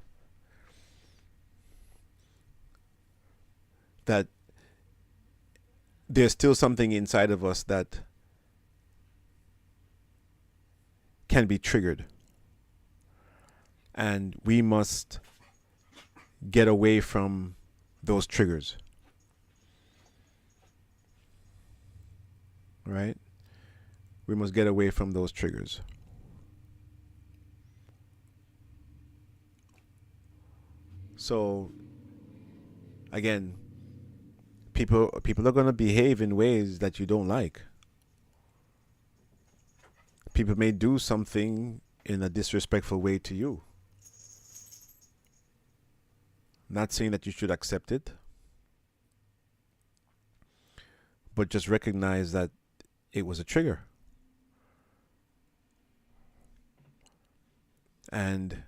there's still something inside of us that can be triggered, and we must get away from those triggers. Right? We must get away from those triggers. So again, people are going to behave in ways that you don't like. People may do something in a disrespectful way to you. Not saying that you should accept it, but just recognize that it was a trigger. And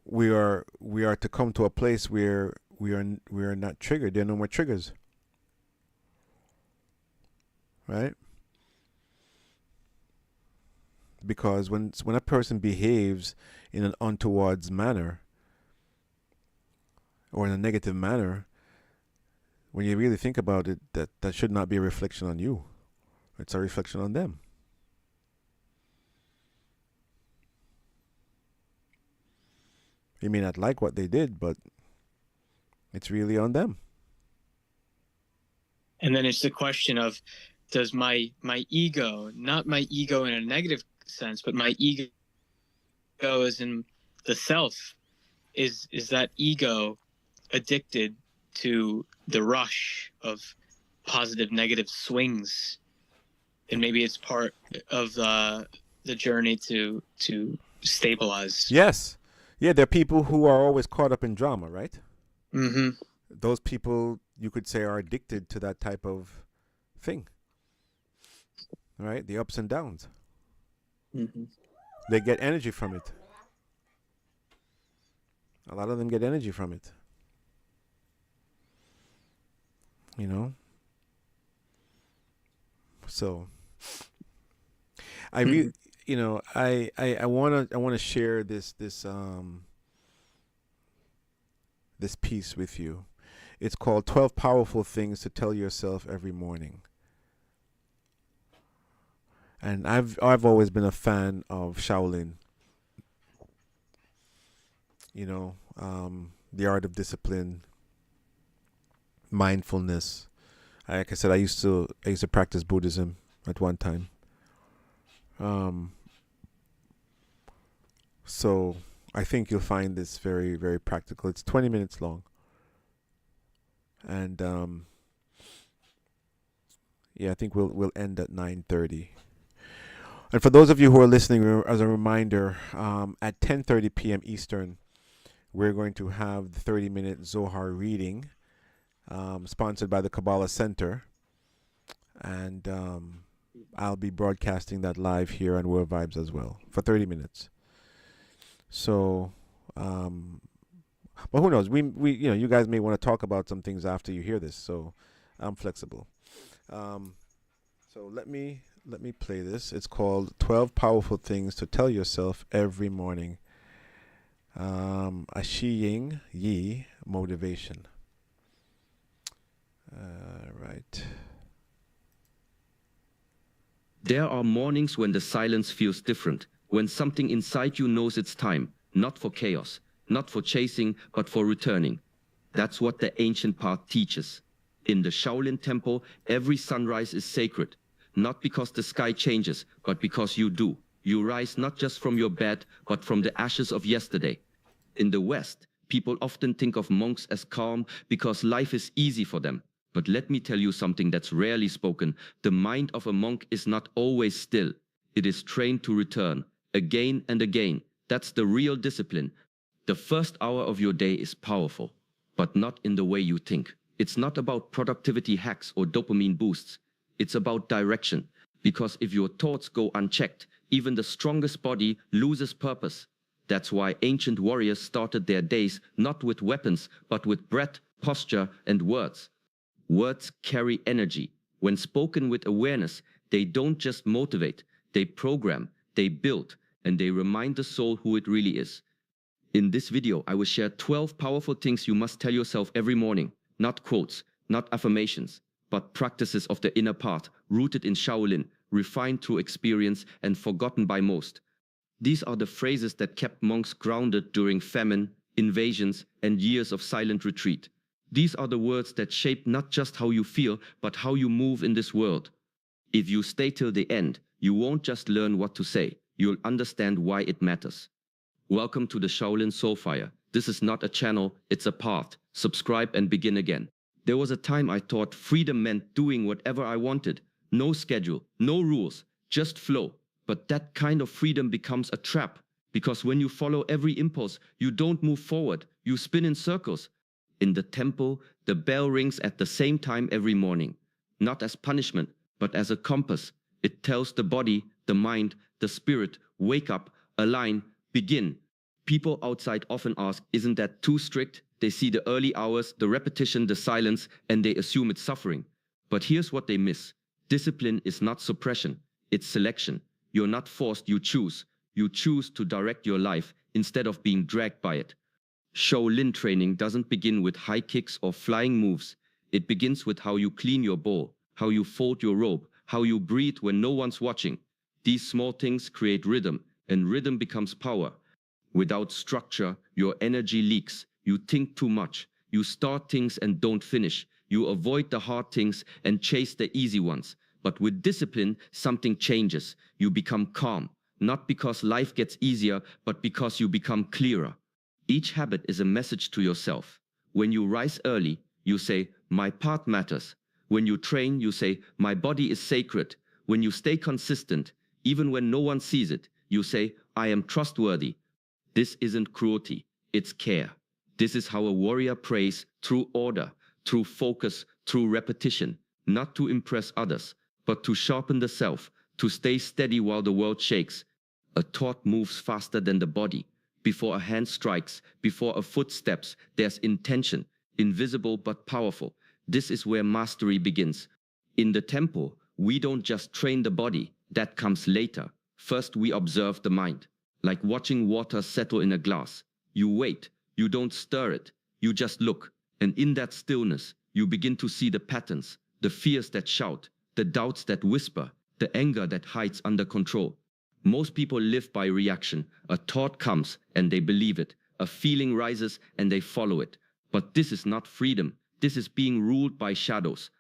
we are to come to a place where we are not triggered. There are no more triggers. Right? Because when a person behaves in an untoward manner or in a negative manner, when you really think about it, that should not be a reflection on you. It's a reflection on them. You may not like what they did, but it's really on them. And then it's the question of, does my ego, not my ego in a negative sense, but my ego as in the self, is that ego addicted to the rush of positive negative swings? And maybe it's part of the journey to stabilize. Yes. Yeah, there are people who are always caught up in drama, right? Mm-hmm. Those people, you could say, are addicted to that type of thing. Right? The ups and downs. Mm-hmm. They get energy from it. A lot of them get energy from it. You know? So I really, you know, I want to share this piece with you. It's called 12 Powerful Things to Tell Yourself Every Morning. And I've always been a fan of Shaolin. You know, the art of discipline, mindfulness. Like I said, I used to practice Buddhism at one time. So I think you'll find this very, very practical. It's 20 minutes long. And yeah, I think we'll end at 9:30. And for those of you who are listening, as a reminder, at 10:30 p.m. Eastern, we're going to have the 30-minute Zohar reading, sponsored by the Kabbalah Center. And I'll be broadcasting that live here on World Vibes as well for 30 minutes. So, but who knows? We you know, you guys may want to talk about some things after you hear this. So, I'm flexible. So let me play this. It's called 12 Powerful Things to Tell Yourself Every Morning. Ashiying Yi Motivation. Right. There are mornings when the silence feels different, when something inside you knows it's time, not for chaos, not for chasing, but for returning. That's what the ancient path teaches. In the Shaolin Temple, every sunrise is sacred, not because the sky changes, but because you do. You rise not just from your bed, but from the ashes of yesterday. In the West, people often think of monks as calm because life is easy for them. But let me tell you something that's rarely spoken. The mind of a monk is not always still. It is trained to return, again and again. That's the real discipline. The first hour of your day is powerful, but not in the way you think. It's not about productivity hacks or dopamine boosts. It's about direction. Because if your thoughts go unchecked, even the strongest body loses purpose. That's why ancient warriors started their days not with weapons, but with breath, posture, and words. Words carry energy. When spoken with awareness, they don't just motivate, they program, they build, and they remind the soul who it really is. In this video, I will share 12 powerful things you must tell yourself every morning. Not quotes, not affirmations, but practices of the inner path, rooted in Shaolin, refined through experience and forgotten by most. These are the phrases that kept monks grounded during famine, invasions, and years of silent retreat. These are the words that shape not just how you feel, but how you move in this world. If you stay till the end, you won't just learn what to say, you'll understand why it matters. Welcome to the Shaolin Soulfire. This is not a channel, it's a path. Subscribe and begin again. There was a time I thought freedom meant doing whatever I wanted. No schedule, no rules, just flow. But that kind of freedom becomes a trap, because when you follow every impulse, you don't move forward, you spin in circles. In the temple, the bell rings at the same time every morning, not as punishment, but as a compass. It tells the body, the mind, the spirit, wake up, align, begin. People outside often ask, isn't that too strict? They see the early hours, the repetition, the silence, and they assume it's suffering. But here's what they miss. Discipline is not suppression, it's selection. You're not forced, you choose. You choose to direct your life instead of being dragged by it. Shaolin training doesn't begin with high kicks or flying moves. It begins with how you clean your bowl, how you fold your robe, how you breathe when no one's watching. These small things create rhythm, and rhythm becomes power. Without structure, your energy leaks. You think too much. You start things and don't finish. You avoid the hard things and chase the easy ones. But with discipline, something changes. You become calm, not because life gets easier, but because you become clearer. Each habit is a message to yourself. When you rise early, you say, my path matters. When you train, you say, my body is sacred. When you stay consistent, even when no one sees it, you say, I am trustworthy. This isn't cruelty, it's care. This is how a warrior prays, through order, through focus, through repetition, not to impress others, but to sharpen the self, to stay steady while the world shakes. A thought moves faster than the body. Before a hand strikes, before a foot steps, there's intention, invisible but powerful. This is where mastery begins. In the temple, we don't just train the body, that comes later. First we observe the mind, like watching water settle in a glass. You wait, you don't stir it, you just look. And in that stillness, you begin to see the patterns, the fears that shout, the doubts that whisper, the anger that hides under control. Most people live by reaction. A thought comes and they believe it. A feeling rises and they follow it. But this is not freedom. This is being ruled by shadows.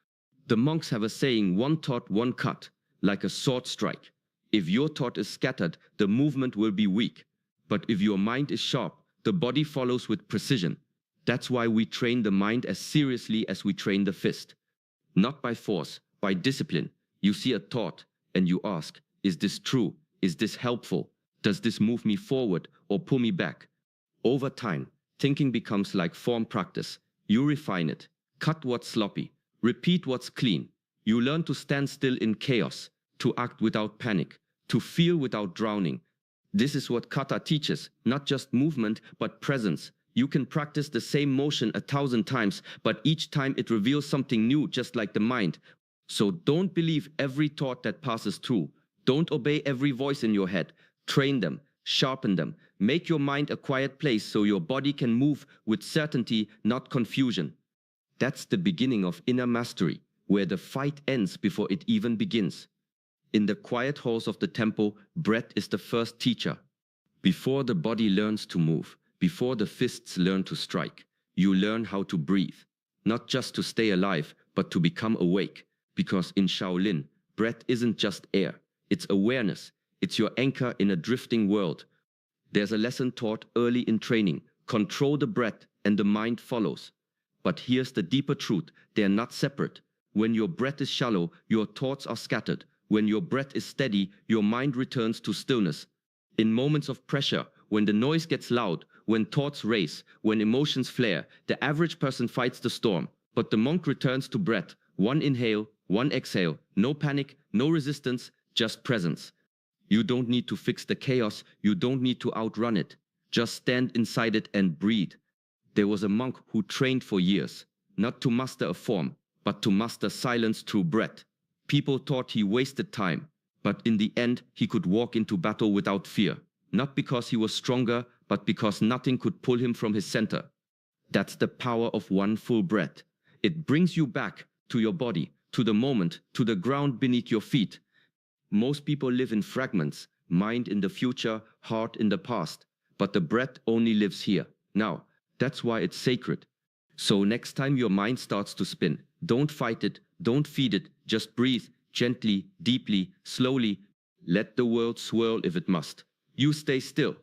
The monks have a saying, one thought, one cut, like a sword strike. If your thought is scattered, the movement will be weak. But if your mind is sharp, the body follows with precision. That's why we train the mind as seriously as we train the fist. Not by force, by discipline. You see a thought and you ask, is this true? Is this helpful? Does this move me forward or pull me back? Over time, thinking becomes like form practice. You refine it, cut what's sloppy, repeat what's clean. You learn to stand still in chaos, to act without panic, to feel without drowning. This is what kata teaches, not just movement, but presence. You can practice the same motion 1,000 times, but each time it reveals something new, just like the mind. So don't believe every thought that passes through. Don't obey every voice in your head. Train them, sharpen them. Make your mind a quiet place so your body can move with certainty, not confusion. That's the beginning of inner mastery, where the fight ends before it even begins. In the quiet halls of the temple, breath is the first teacher. Before the body learns to move, before the fists learn to strike, you learn how to breathe. Not just to stay alive, but to become awake. Because in Shaolin, breath isn't just air, it's awareness. It's your anchor in a drifting world. There's a lesson taught early in training. Control the breath and the mind follows. But here's the deeper truth. They're not separate. When your breath is shallow, your thoughts are scattered. When your breath is steady, your mind returns to stillness. In moments of pressure, when the noise gets loud, when thoughts race, when emotions flare, the average person fights the storm. But the monk returns to breath. One inhale, one exhale. No panic, no resistance, just presence. You don't need to fix the chaos. You don't need to outrun it. Just stand inside it and breathe. There was a monk who trained for years, not to master a form, but to master silence through breath. People thought he wasted time, but in the end, he could walk into battle without fear. Not because he was stronger, but because nothing could pull him from his center. That's the power of one full breath. It brings you back to your body, to the moment, to the ground beneath your feet. Most people live in fragments, mind in the future, heart in the past. But the breath only lives here, now. That's why it's sacred. So next time your mind starts to spin, don't fight it, don't feed it, just breathe, gently, deeply, slowly. Let the world swirl if it must. You stay still.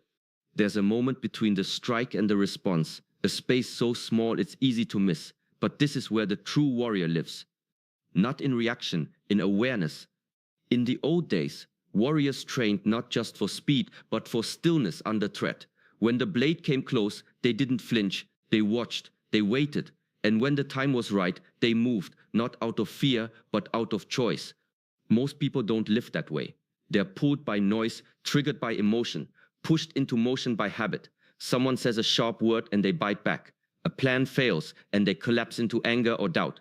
There's a moment between the strike and the response, a space so small it's easy to miss. But this is where the true warrior lives. Not in reaction, in awareness. In the old days, warriors trained not just for speed, but for stillness under threat. When the blade came close, they didn't flinch, they watched, they waited. And when the time was right, they moved, not out of fear, but out of choice. Most people don't live that way. They're pulled by noise, triggered by emotion, pushed into motion by habit. Someone says a sharp word and they bite back. A plan fails and they collapse into anger or doubt.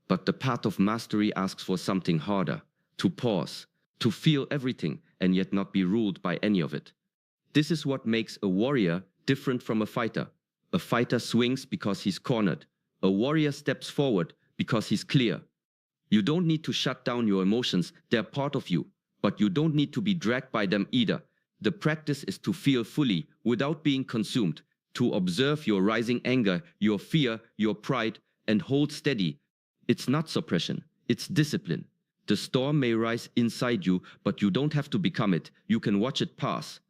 But the path of mastery asks for something harder. To pause, to feel everything and yet not be ruled by any of it. This is what makes a warrior different from a fighter. A fighter swings because he's cornered. A warrior steps forward because he's clear. You don't need to shut down your emotions, they're part of you. But you don't need to be dragged by them either. The practice is to feel fully without being consumed. To observe your rising anger, your fear, your pride, and hold steady. It's not suppression, it's discipline. The storm may rise inside you, but you don't have to become it. You can watch it pass.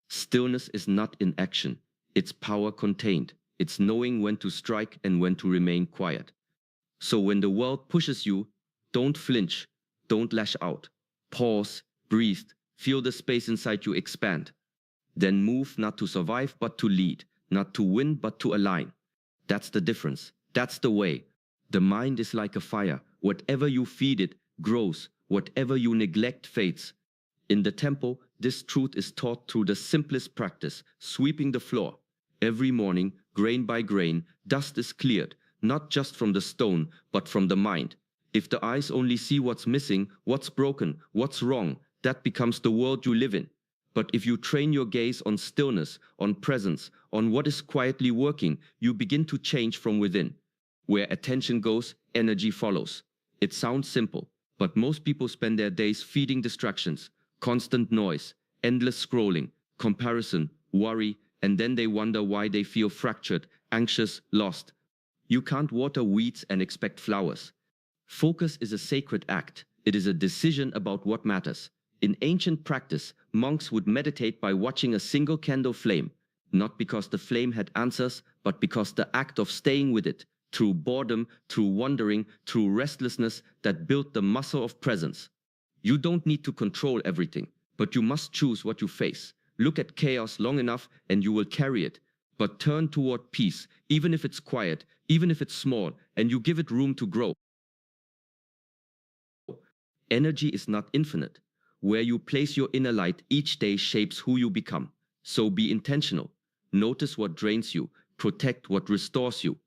Stillness is not inaction. It's power contained. It's knowing when to strike and when to remain quiet. So when the world pushes you, don't flinch. Don't lash out. Pause, breathe, feel the space inside you expand. Then move not to survive, but to lead. Not to win, but to align. That's the difference. That's the way. The mind is like a fire. Whatever you feed it grows. Whatever you neglect fades. In the temple, this truth is taught through the simplest practice, sweeping the floor. Every morning, grain by grain, dust is cleared, not just from the stone, but from the mind. If the eyes only see what's missing, what's broken, what's wrong, that becomes the world you live in. But if you train your gaze on stillness, on presence, on what is quietly working, you begin to change from within. Where attention goes, energy follows. It sounds simple, but most people spend their days feeding distractions, constant noise, endless scrolling, comparison, worry, and then they wonder why they feel fractured, anxious, lost. You can't water weeds and expect flowers. Focus is a sacred act. It is a decision about what matters. In ancient practice, monks would meditate by watching a single candle flame, not because the flame had answers, but because the act of staying with it, through boredom, through wandering, through restlessness, that built the muscle of presence. You don't need to control everything, but you must choose what you face. Look at chaos long enough and you will carry it. But turn toward peace, even if it's quiet, even if it's small, and you give it room to grow. Energy is not infinite. Where you place your inner light each day shapes who you become. So be intentional. Notice what drains you. Protect what restores you.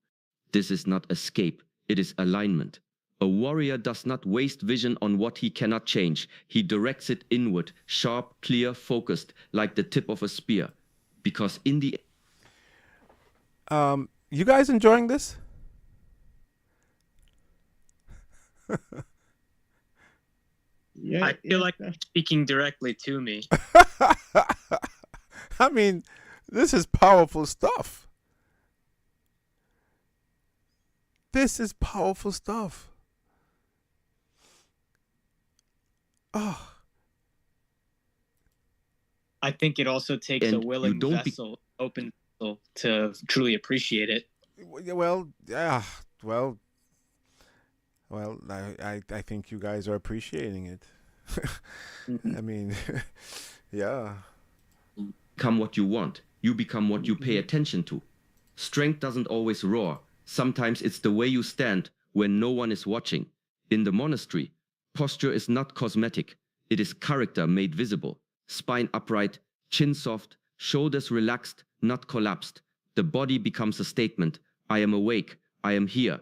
This is not escape, it is alignment. A warrior does not waste vision on what he cannot change. He directs it inward, sharp, clear, focused, like the tip of a spear. Because in the... You guys enjoying this? Yeah, I feel like you're speaking directly to me. I mean, this is powerful stuff. This is powerful stuff. Oh, I think it also takes And a you willing don't be- vessel, open vessel, to truly appreciate it. well, yeah, well, I think you guys are appreciating it. Mhm. I mean, yeah. become what you want. You become what you pay attention to. Strength doesn't always roar. Sometimes it's the way you stand when no one is watching. In the monastery, posture is not cosmetic. It is character made visible. Spine upright, chin soft, shoulders relaxed, not collapsed. The body becomes a statement. I am awake. I am here.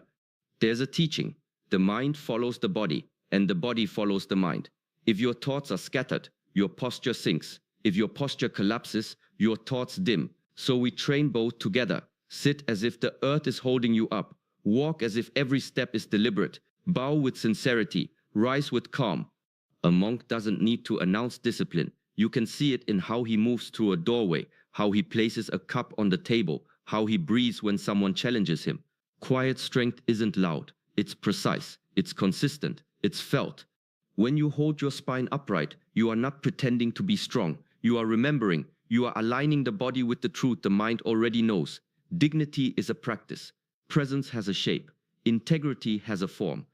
There's a teaching. The mind follows the body, and the body follows the mind. If your thoughts are scattered, your posture sinks. If your posture collapses, your thoughts dim. So we train both together. Sit as if the earth is holding you up. Walk as if every step is deliberate. Bow with sincerity. Rise with calm. A monk doesn't need to announce discipline. You can see it in how he moves through a doorway, how he places a cup on the table, how he breathes when someone challenges him. Quiet strength isn't loud. It's precise. It's consistent. It's felt. When you hold your spine upright, you are not pretending to be strong. You are remembering. You are aligning the body with the truth the mind already knows. Dignity is a practice. Presence has a shape. Integrity has a form.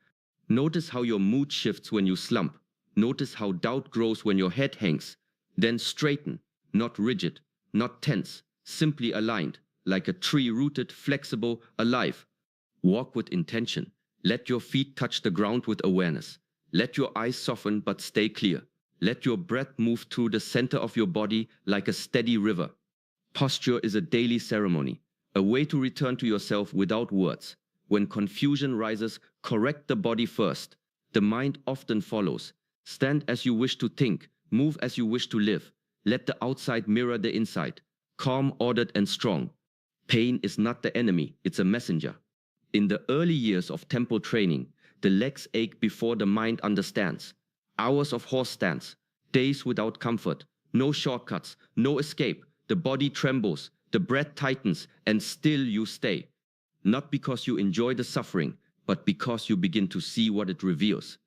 Notice how your mood shifts when you slump. Notice how doubt grows when your head hangs. Then straighten, not rigid, not tense, simply aligned, like a tree rooted, flexible, alive. Walk with intention. Let your feet touch the ground with awareness. Let your eyes soften but stay clear. Let your breath move through the center of your body like a steady river. Posture is a daily ceremony, a way to return to yourself without words. When confusion rises, correct the body first. The mind often follows. Stand as you wish to think, move as you wish to live. Let the outside mirror the inside. Calm, ordered, and strong. Pain is not the enemy, it's a messenger. In the early years of temple training, the legs ache before the mind understands. Hours of horse stance, days without comfort, no shortcuts, no escape. The body trembles, the breath tightens, and still you stay. Not because you enjoy the suffering, but because you begin to see what it reveals.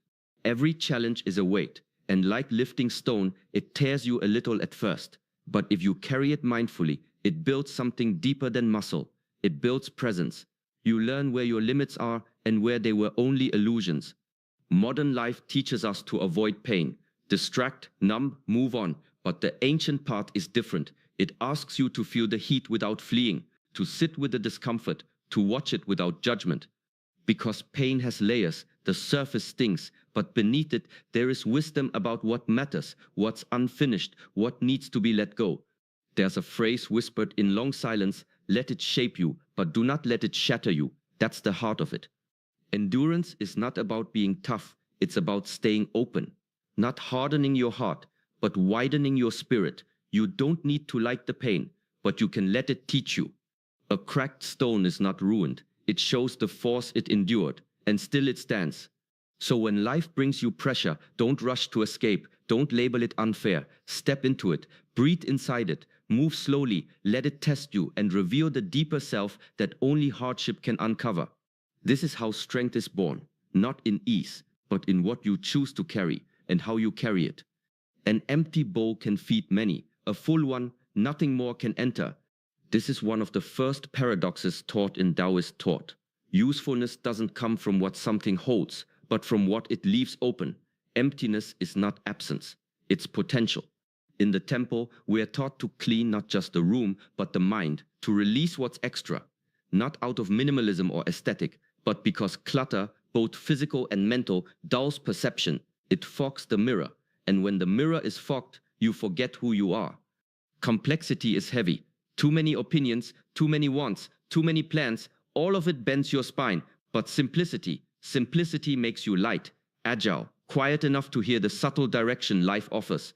Every challenge is a weight, and like lifting stone, it tears you a little at first. But if you carry it mindfully, it builds something deeper than muscle. It builds presence. You learn where your limits are and where they were only illusions. Modern life teaches us to avoid pain, distract, numb, move on. But the ancient path is different. It asks you to feel the heat without fleeing, to sit with the discomfort, to watch it without judgment. Because pain has layers, the surface stings, but beneath it there is wisdom about what matters, what's unfinished, what needs to be let go. There's a phrase whispered in long silence, let it shape you, but do not let it shatter you. That's the heart of it. Endurance is not about being tough, it's about staying open. Not hardening your heart, but widening your spirit. You don't need to like the pain, but you can let it teach you. A cracked stone is not ruined. It shows the force it endured, and still it stands. So when life brings you pressure, don't rush to escape. Don't label it unfair. Step into it. Breathe inside it. Move slowly. Let it test you and reveal the deeper self that only hardship can uncover. This is how strength is born, not in ease, but in what you choose to carry and how you carry it. An empty bowl can feed many. A full one, nothing more can enter. This is one of the first paradoxes taught in Taoist thought. Usefulness doesn't come from what something holds, but from what it leaves open. Emptiness is not absence, it's potential. In the temple, we are taught to clean not just the room, but the mind, to release what's extra. Not out of minimalism or aesthetic, but because clutter, both physical and mental, dulls perception. It fogs the mirror, and when the mirror is fogged, you forget who you are. Complexity is heavy. Too many opinions, too many wants, too many plans, all of it bends your spine. But simplicity makes you light, agile, quiet enough to hear the subtle direction life offers.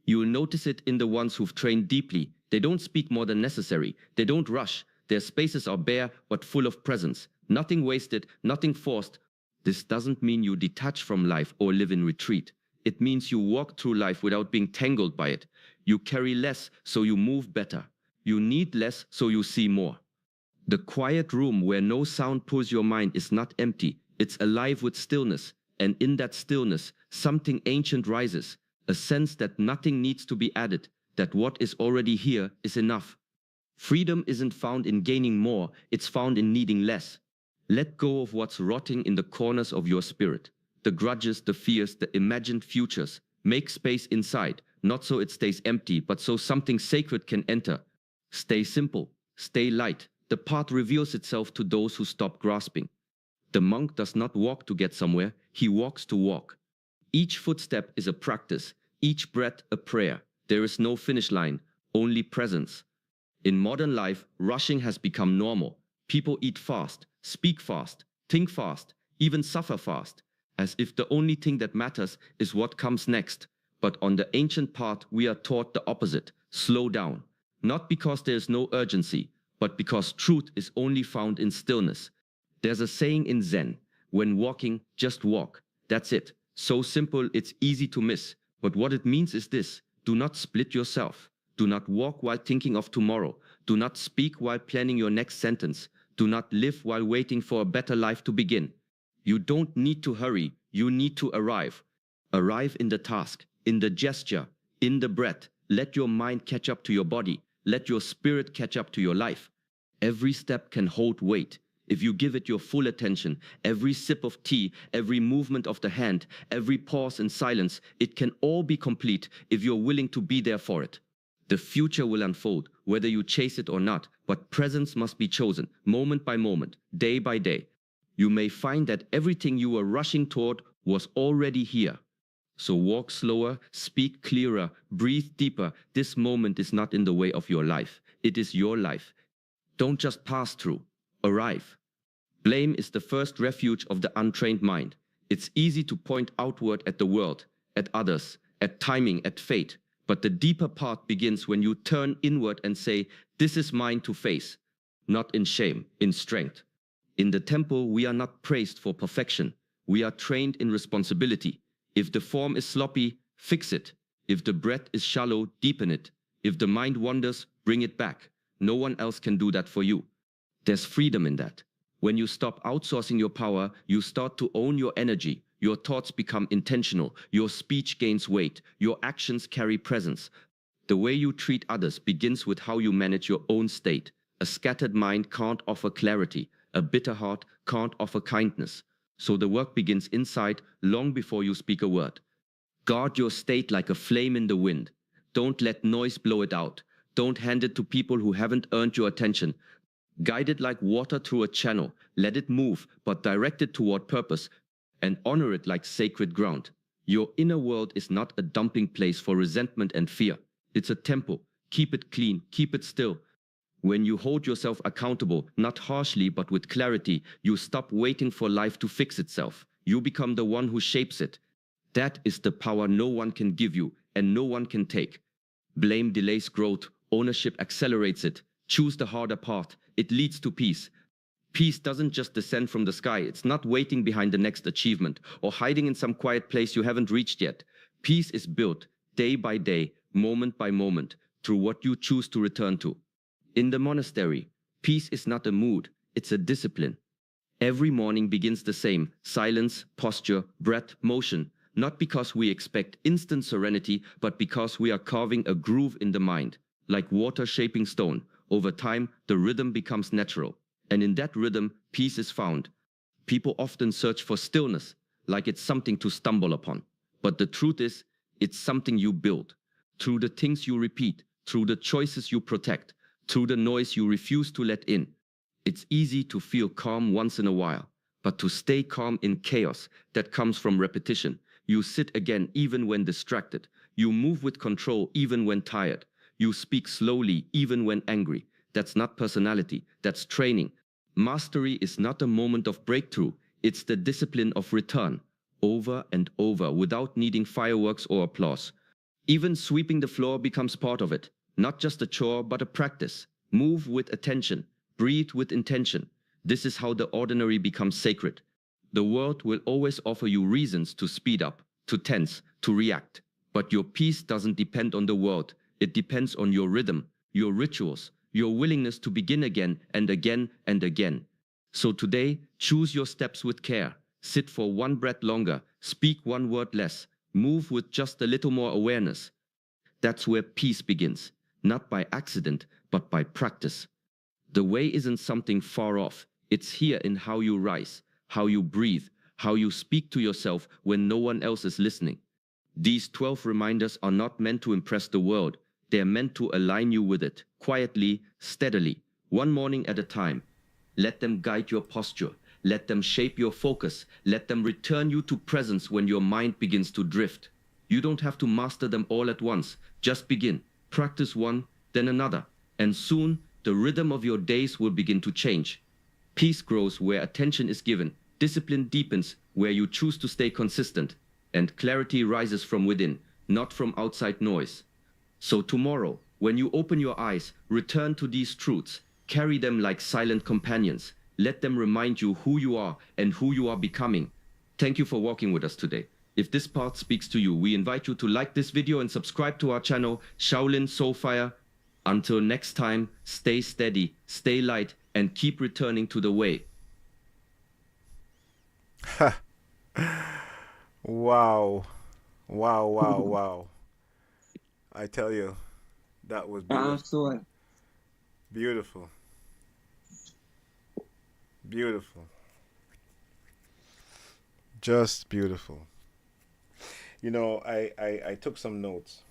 You will notice it in the ones who've trained deeply. They don't speak more than necessary. They don't rush. Their spaces are bare but full of presence. Nothing wasted, nothing forced. This doesn't mean you detach from life or live in retreat. It means you walk through life without being tangled by it. You carry less, so you move better. You need less, so you see more. The quiet room where no sound pulls your mind is not empty. It's alive with stillness. and in that stillness, something ancient rises, a sense that nothing needs to be added, that what is already here is enough. Freedom isn't found in gaining more, it's found in needing less. Let go of what's rotting in the corners of your spirit. The grudges, the fears, the imagined futures. Make space inside, not so it stays empty, but so something sacred can enter. Stay simple, stay light. The path reveals itself to those who stop grasping. The monk does not walk to get somewhere, he walks to walk. Each footstep is a practice, each breath a prayer. There is no finish line, only presence. In modern life, rushing has become normal. People eat fast, speak fast, think fast, even suffer fast, as if the only thing that matters is what comes next. But on the ancient path, we are taught the opposite: slow down. Not because there is no urgency, but because truth is only found in stillness. There's a saying in Zen, when walking, just walk. That's it. So simple, it's easy to miss. But what it means is this: do not split yourself. Do not walk while thinking of tomorrow. Do not speak while planning your next sentence. Do not live while waiting for a better life to begin. You don't need to hurry. You need to arrive. Arrive in the task, in the gesture, in the breath. Let your mind catch up to your body. Let your spirit catch up to your life. Every step can hold weight if you give it your full attention. Every sip of tea, every movement of the hand, every pause in silence, it can all be complete if you're willing to be there for it. The future will unfold, whether you chase it or not, but presence must be chosen, moment by moment, day by day. You may find that everything you were rushing toward was already here. So walk slower, speak clearer, breathe deeper. This moment is not in the way of your life. It is your life. Don't just pass through, arrive. Blame is the first refuge of the untrained mind. It's easy to point outward at the world, at others, at timing, at fate. But the deeper part begins when you turn inward and say, this is mine to face, not in shame, in strength. In the temple, we are not praised for perfection. We are trained in responsibility. If the form is sloppy, fix it. If the breath is shallow, deepen it. If the mind wanders, bring it back. No one else can do that for you. There's freedom in that. When you stop outsourcing your power, you start to own your energy. Your thoughts become intentional. Your speech gains weight. Your actions carry presence. The way you treat others begins with how you manage your own state. A scattered mind can't offer clarity. A bitter heart can't offer kindness. So the work begins inside long before you speak a word. Guard your state like a flame in the wind. Don't let noise blow it out. Don't hand it to people who haven't earned your attention. Guide it like water through a channel. Let it move, but direct it toward purpose, and honor it like sacred ground. Your inner world is not a dumping place for resentment and fear. It's a temple. Keep it clean, keep it still. When you hold yourself accountable, not harshly but with clarity, you stop waiting for life to fix itself. You become the one who shapes it. That is the power no one can give you and no one can take. Blame delays growth, ownership accelerates it. Choose the harder path. It leads to peace. Peace doesn't just descend from the sky. It's not waiting behind the next achievement or hiding in some quiet place you haven't reached yet. Peace is built day by day, moment by moment, through what you choose to return to. In the monastery, peace is not a mood, it's a discipline. Every morning begins the same: silence, posture, breath, motion. Not because we expect instant serenity, but because we are carving a groove in the mind. Like water shaping stone, over time, the rhythm becomes natural. And in that rhythm, peace is found. People often search for stillness, like it's something to stumble upon. But the truth is, it's something you build. Through the things you repeat, through the choices you protect, through the noise you refuse to let in. It's easy to feel calm once in a while, but to stay calm in chaos, that comes from repetition. You sit again even when distracted. You move with control even when tired. You speak slowly even when angry. That's not personality, that's training. Mastery is not a moment of breakthrough, it's the discipline of return, over and over, without needing fireworks or applause. Even sweeping the floor becomes part of it, not just a chore, but a practice. Move with attention, breathe with intention. This is how the ordinary becomes sacred. The world will always offer you reasons to speed up, to tense, to react. But your peace doesn't depend on the world, it depends on your rhythm, your rituals, your willingness to begin again and again and again. So today, choose your steps with care. Sit for one breath longer. Speak one word less. Move with just a little more awareness. That's where peace begins, not by accident, but by practice. The way isn't something far off. It's here in how you rise, how you breathe, how you speak to yourself when no one else is listening. These 12 reminders are not meant to impress the world. They're meant to align you with it, quietly, steadily, one morning at a time. Let them guide your posture. Let them shape your focus. Let them return you to presence when your mind begins to drift. You don't have to master them all at once. Just begin. Practice one, then another. And soon, the rhythm of your days will begin to change. Peace grows where attention is given. Discipline deepens where you choose to stay consistent. And clarity rises from within, not from outside noise. So tomorrow, when you open your eyes, return to these truths. Carry them like silent companions. Let them remind you who you are and who you are becoming. Thank you for walking with us today. If this part speaks to you, we invite you to like this video and subscribe to our channel, Shaolin Soulfire. Until next time, stay steady, stay light, and keep returning to the way. Wow. Wow, wow, wow. I tell you, that was beautiful. Beautiful. Beautiful. Just beautiful. You know, I took some notes.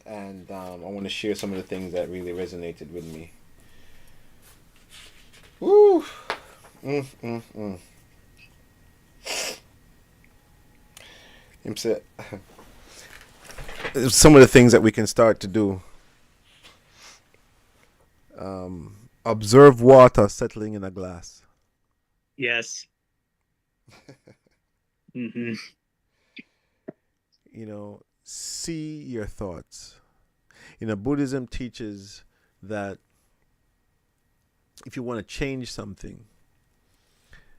And I want to share some of the things that really resonated with me. Woo! Some of the things that we can start to do. Observe water settling in a glass. Yes. You know, see your thoughts. You know, Buddhism teaches that if you want to change something,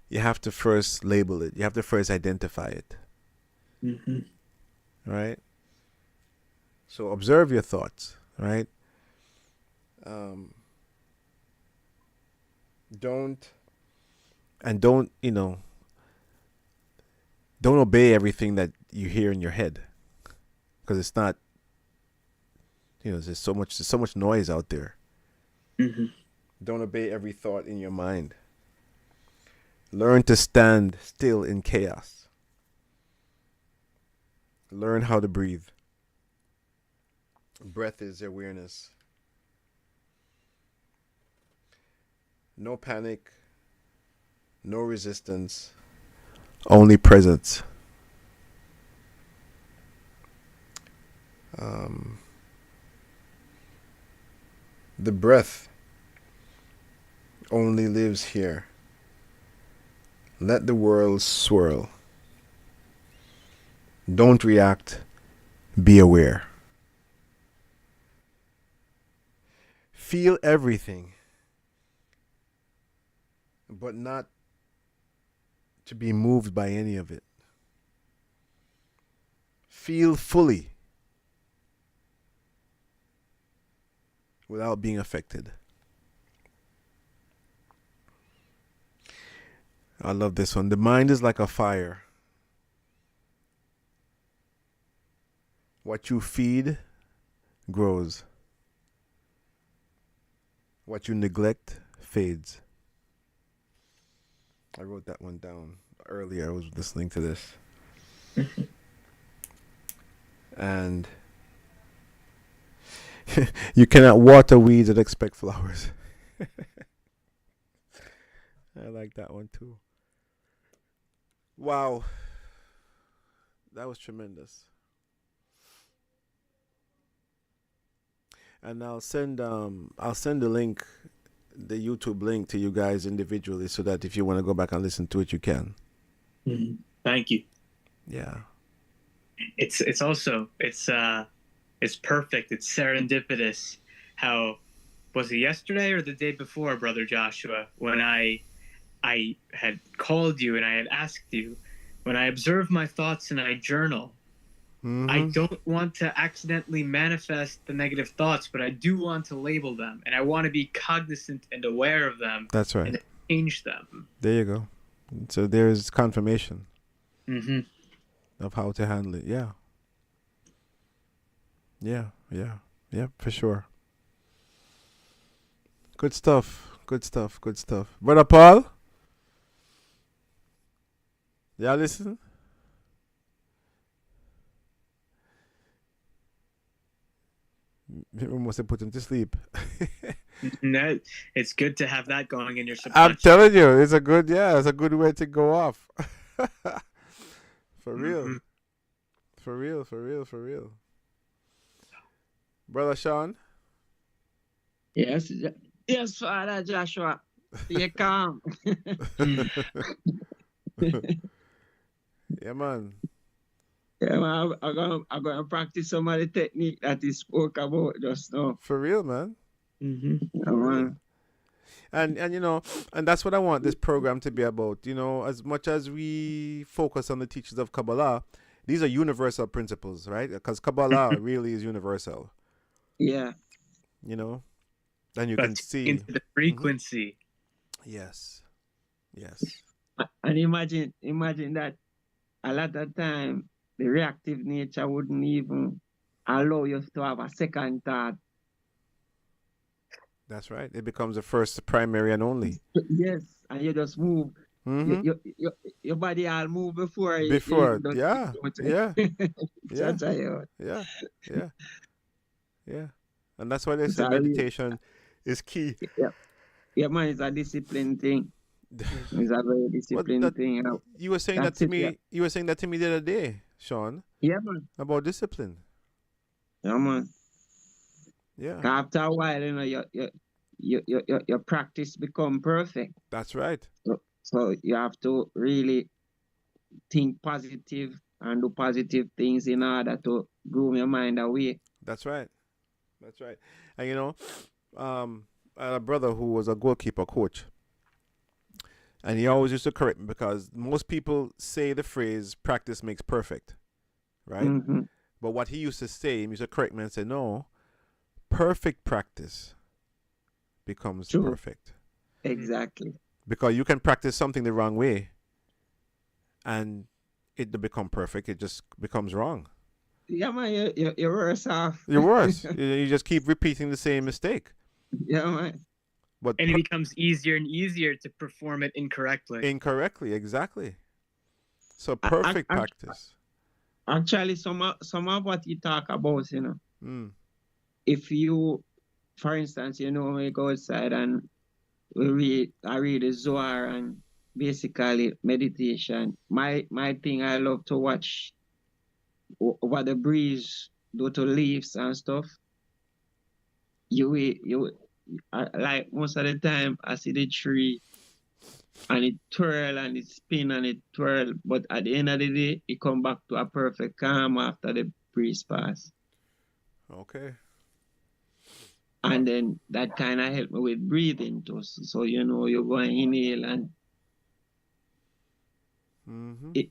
you have to first label it. You have to first identify it. Right? So observe your thoughts, right? Don't, you know, don't obey everything that you hear in your head, because it's not, you know, there's so much noise out there. Don't obey every thought in your mind. Learn to stand still in chaos. Learn how to breathe. Breath is awareness. No panic, no resistance, only presence. The breath only lives here. Let the world swirl. Don't react, be aware. Feel everything, but not to be moved by any of it. Feel fully without being affected. I love this one. The mind is like a fire. What you feed grows. What you neglect fades. I wrote that one down earlier. I was listening to this. And you cannot water weeds and expect flowers. I like that one too. Wow. That was tremendous. And I'll send the link, the YouTube link, to you guys individually, so that if you want to go back and listen to it, you can. Thank you. Yeah. It's perfect. It's serendipitous. How was it, yesterday or the day before, Brother Joshua, when I had called you and I had asked you, when I observe my thoughts and I journal, I don't want to accidentally manifest the negative thoughts, but I do want to label them, and I want to be cognizant and aware of them. That's right. And change them. There you go. So there's confirmation Mm-hmm. of how to handle it. Yeah. Yeah. Yeah. Yeah. For sure. Good stuff. Good stuff. Good stuff. Brother Paul, y'all listen? We must have put him to sleep. No, it's good to have that going in your I'm subconscious. telling you, it's a good, it's a good way to go off. For real. Mhm. For real, for real, for real. Brother Sean? Yes, yes, Father Joshua. Stay calm. Yeah, man. Yeah, man, I'm gonna practice some of the technique that he spoke about just now. For real, man. Mhm. Yeah, For real. man. And you know, and that's what I want this program to be about. You know, as much as we focus on the teachings of Kabbalah, these are universal principles, right? Because Kabbalah really is universal. Yeah. You know, and you But can see. into the frequency. Yes. Yes. And imagine that a lot of time the reactive nature wouldn't even allow you to have a second thought. That's right. It becomes the first, primary, and only. Yes, and you just move. Mm-hmm. Your body all move before you Before, even don't yeah, yeah, yeah, Such a yeah, yeah, yeah. And that's why they say Sorry. meditation is key. Yeah, man, it's a discipline thing. It's a very disciplined that- thing. You were saying that That's to it, me. yeah. You were saying that to me the other day, Sean, Yeah, man. about discipline. Yeah, man. Yeah, After a while, your practice become perfect. that's right. So you have to really think positive and do positive things in order to groom your mind away. That's right. That's right. And you know, I had a brother who was a goalkeeper coach, and he always used to correct me because most people say the phrase "practice makes perfect," right? Mm-hmm. But what he used to say, he used to correct me and say, "No, perfect practice becomes True. perfect." Exactly. Because you can practice something the wrong way, and it to become perfect, it just becomes wrong. Yeah, man, you're worse off. You're worse. You just keep repeating the same mistake. Yeah, man. But And it becomes easier and easier to perform it incorrectly. incorrectly, exactly. So perfect practice. Actually, some of what you talk about, if you, for instance, when we go outside and I read the Zohar and basically meditation. My thing, I love to watch what the breeze do to leaves and stuff. Like most of the time, I see the tree and it twirl and it spin and it twirl, but at the end of the day, it come back to a perfect calm after the breeze pass. Okay. And then that kind of help me with breathing too. So you go and inhale and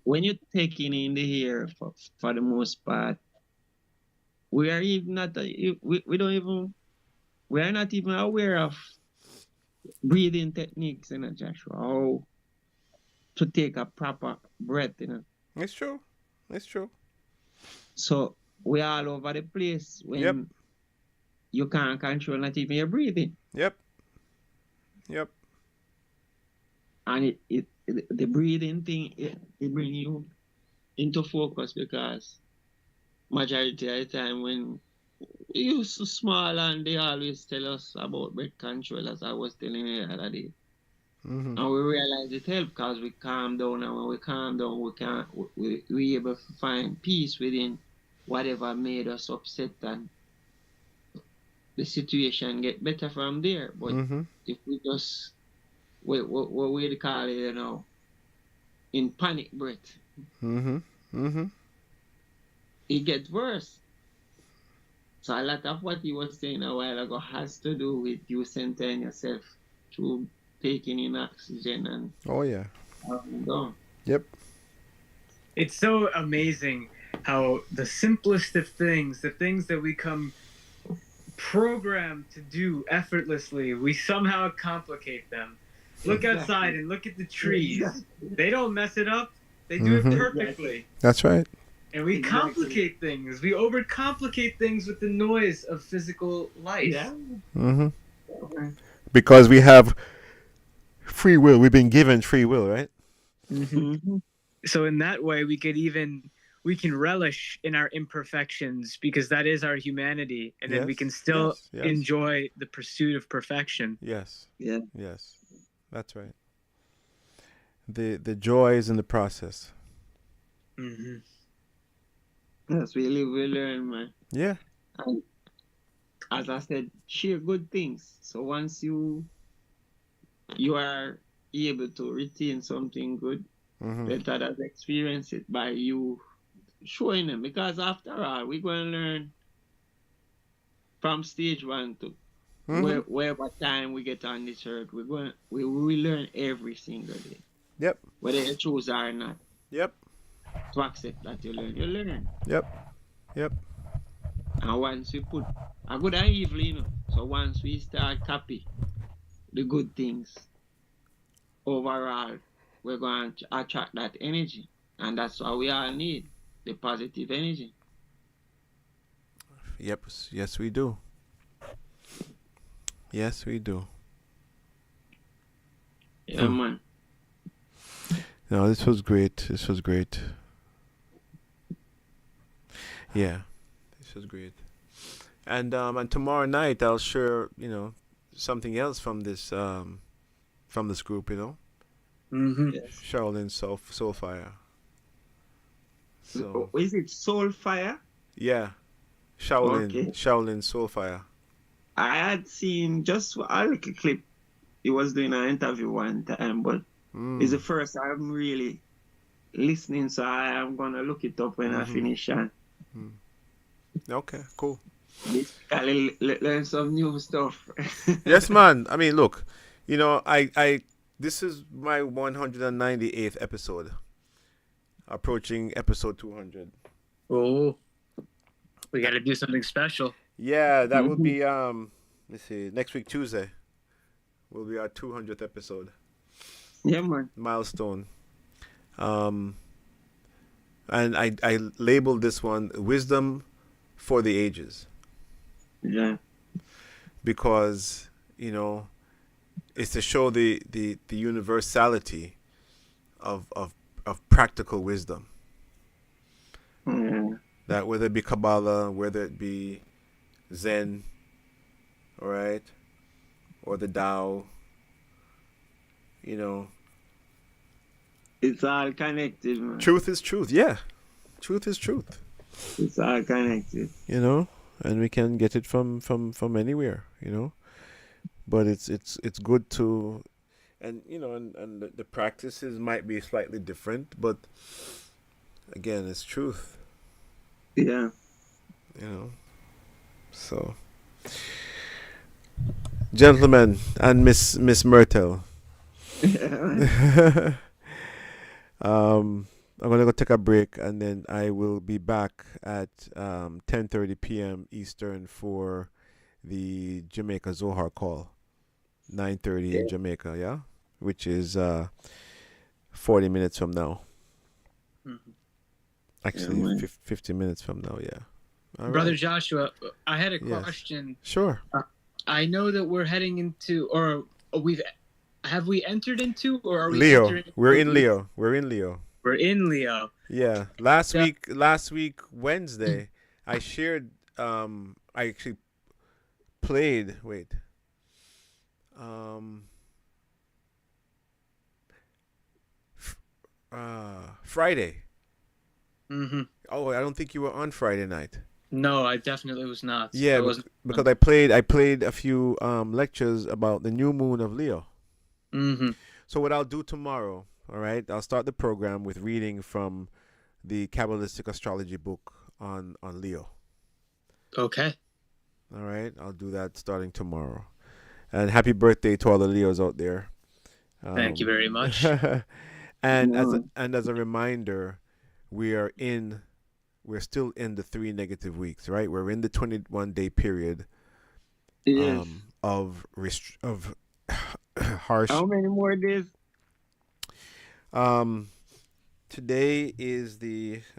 when you're taking in the air for the most part, we are even not we are not even aware of breathing techniques, Joshua. How to take a proper breath, It's true. It's true. So we are all over the place when you can't control not even your breathing. Yep. And the breathing thing, it bring you into focus because majority of the time when we used to small and they always tell us about breath control, as I was telling you the other day. And we realize it helps because we calm down, and when we calm down, we able to find peace within whatever made us upset, and the situation get better from there. But if we just what we call it, in panic breath, it gets worse. So a lot of what you were saying a while ago has to do with you centering yourself through taking in oxygen and down. Yep. It's so amazing how the simplest of things, the things that we come programmed to do effortlessly, we somehow complicate them. Look outside and look at the trees. They don't mess it up. They do it perfectly. That's right. And we complicate things. We overcomplicate things with the noise of physical life. Yeah. Because we have free will. We've been given free will, right? So in that way, we can relish in our imperfections because that is our humanity, and then we can still enjoy the pursuit of perfection. Yes. Yeah. Yes. That's right. The joy is in the process. Yes, we live, we learn, man. Yeah. And as I said, share good things. So once you are able to retain something good, let others experience it by you showing them. Because after all, we're going to learn from stage 1 to wherever time we get on this earth. We learn every single day. Yep. Whether you choose or not. Yep. To accept that you learn. Yep. And once we put a good and evil, so once we start copy the good things, overall, we're going to attract that energy. And that's what we all need, the positive energy. Yep. Yes, we do. Yes, we do. Yeah, man. No, this was great. Yeah, this was great. And tomorrow night I'll share, something else from this group, Yes. Shaolin Soulfire. So Is it Soulfire? yeah, Shaolin Okay. Shaolin Soulfire. I had seen just a little clip. He was doing an interview one time, but it's the first I'm really listening, so I am gonna look it up when I finish and Okay, cool. basically learn some new stuff. Yes, man. I mean, look, I this is my 198th episode, approaching episode 200. Oh, we got to do something special. Yeah, that will be let's see, next week Tuesday will be our 200th episode Yeah, man. milestone. And I labeled this one Wisdom for the Ages Yeah. because it's to show the universality of practical wisdom. Yeah. That whether it be Kabbalah, whether it be Zen, all right, or the Tao, It's all connected, man. truth is truth. Yeah, truth is truth. It's all connected. And we can get it from anywhere, But it's good to, and and the practices might be slightly different, but again, it's truth. Yeah. So, gentlemen and Miss Myrtle, I'm gonna go take a break, and then I will be back at 10:30 p.m. Eastern for the Jamaica Zohar call, 9:30 in Jamaica, yeah, which is 40 minutes from now. Actually, 50 minutes from now, yeah. All Brother right. Joshua, I had a Yes. question. Sure. I know that we're heading into, or have we entered into, or are we Leo. entering? We're in Leo. We're in Leo. We're in Leo. Yeah. Last Yeah. week Wednesday, I shared I actually played Friday. Mm-hmm. Oh, I don't think you were on Friday night. No, I definitely was not. Yeah, I wasn't. because I played a few lectures about the new moon of Leo. Mm-hmm. So what I'll do tomorrow, all right, I'll start the program with reading from the Kabbalistic astrology book on Leo. Okay. All right, I'll do that starting tomorrow. And happy birthday to all the Leos out there. Thank you very much. and as a reminder, we're still in the 3 negative weeks, right? We're in the 21-day period Yes. of harsh. How many more days? Today is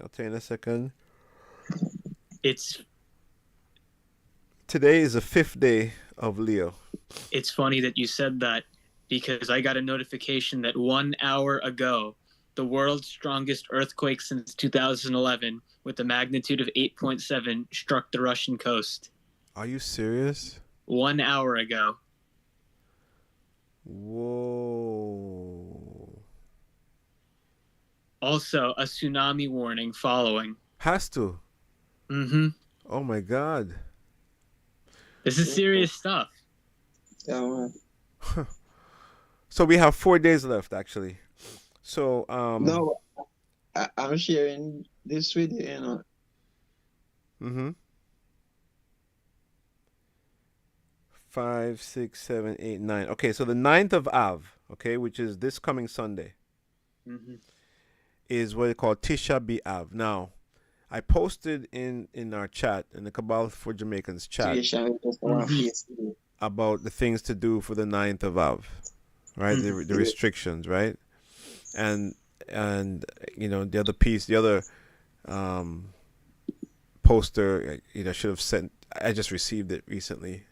I'll tell you in a second. Today is the 5th day of Leo. It's funny that you said that because I got a notification that 1 hour ago, the world's strongest earthquake since 2011 with a magnitude of 8.7 struck the Russian coast. Are you serious? 1 hour ago. Whoa. Also, a tsunami warning following. Has to. Mm-hmm. Oh my God. This is serious stuff. Yeah, man. So we have 4 days left, actually. So No, I'm sharing this with you, you know. Mm-hmm. 5, 6, 7, 8, 9. Okay, so the 9th of Av, okay, which is this coming Sunday, is what they call Tisha B'Av. Now, I posted in our chat, in the Kabbalah for Jamaicans chat, about the things to do for the 9th of Av, right? The restrictions, right? And you know, the other piece, the other poster, you know, should have sent. I just received it recently.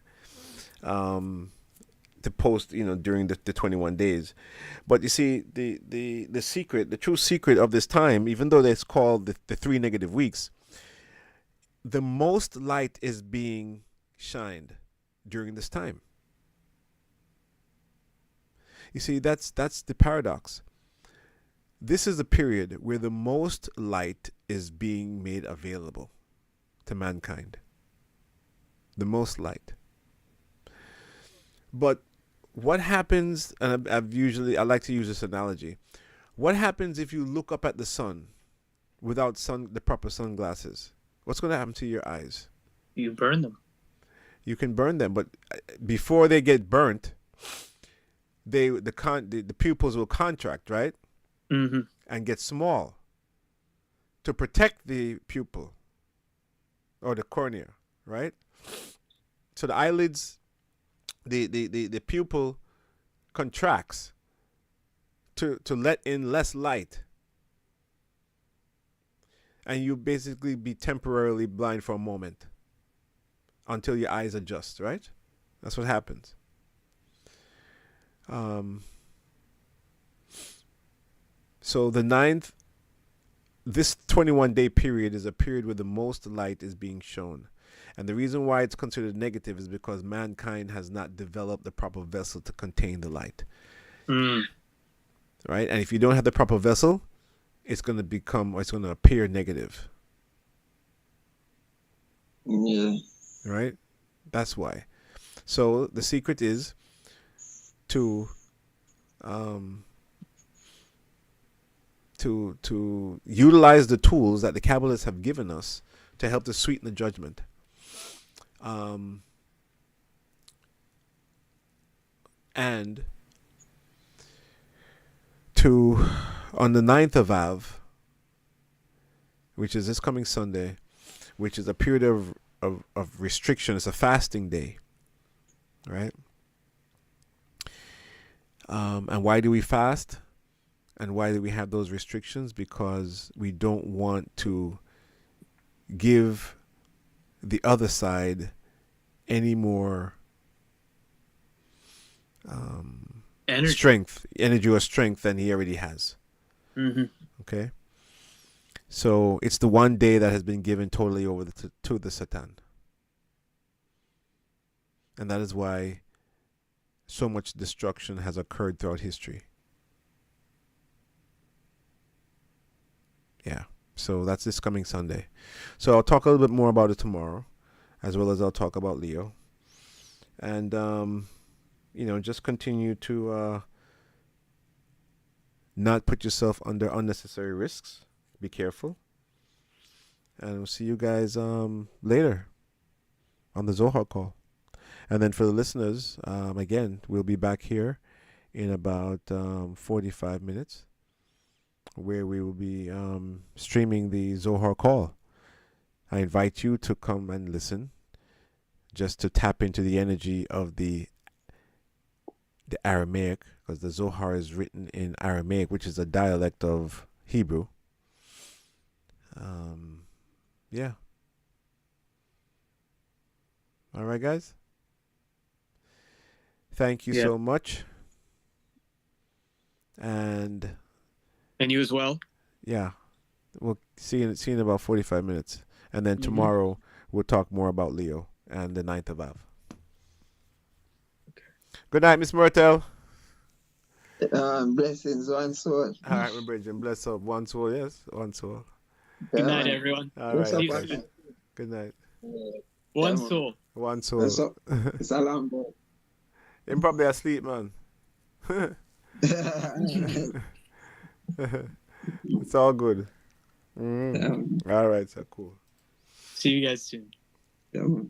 To post, you know, during the 21 days. But you see, the secret, the true secret of this time, even though it's called the 3 negative weeks, the most light is being shined during this time. You see, that's the paradox. This is a period where the most light is being made available to mankind. The most light. But what happens, and I like to use this analogy. What happens if you look up at the sun without the proper sunglasses? What's going to happen to your eyes? You burn them. You can burn them, but before they get burnt, the pupils will contract, right? Mm-hmm. And get small to protect the pupil or the cornea, right? So the eyelids, the pupil contracts to let in less light, and you basically be temporarily blind for a moment until your eyes adjust, right? That's what happens. So the 9th, this 21-day period is a period where the most light is being shown. And the reason why it's considered negative is because mankind has not developed the proper vessel to contain the light. Right? And if you don't have the proper vessel, it's going to appear negative. Yeah. Right? That's why. So the secret is to utilize the tools that the Kabbalists have given us to help to sweeten the judgment. And on the 9th of Av, which is this coming Sunday, which is a period of restriction, it's a fasting day, right? And why do we fast? And why do we have those restrictions? Because we don't want to give the other side any more energy or strength than he already has. Okay, so it's the one day that has been given totally over to the Satan, and that is why so much destruction has occurred throughout history. Yeah. So that's this coming Sunday. So I'll talk a little bit more about it tomorrow, as well as I'll talk about Leo. And, just continue to not put yourself under unnecessary risks. Be careful. And we'll see you guys later on the Zohar call. And then for the listeners, again, we'll be back here in about 45 minutes. Where we will be streaming the Zohar call. I invite you to come and listen, just to tap into the energy of the the Aramaic, because the Zohar is written in Aramaic, which is a dialect of Hebrew. Yeah. All right, guys. Thank you Yeah. so much. And you as well. yeah, we'll see you in about 45 minutes. And then tomorrow we'll talk more about Leo and the 9th of Av. Okay. Good night, Miss Myrtle. Blessings, one soul. All right, my brethren. Bless up. One soul, yes? One soul. Good night, everyone. All right. What's up, See you guys. soon. Good night. One man. soul. One soul. What's up? It's a long boy. Him probably asleep, man. It's all good. All right, so cool. See you guys soon. Yeah, man.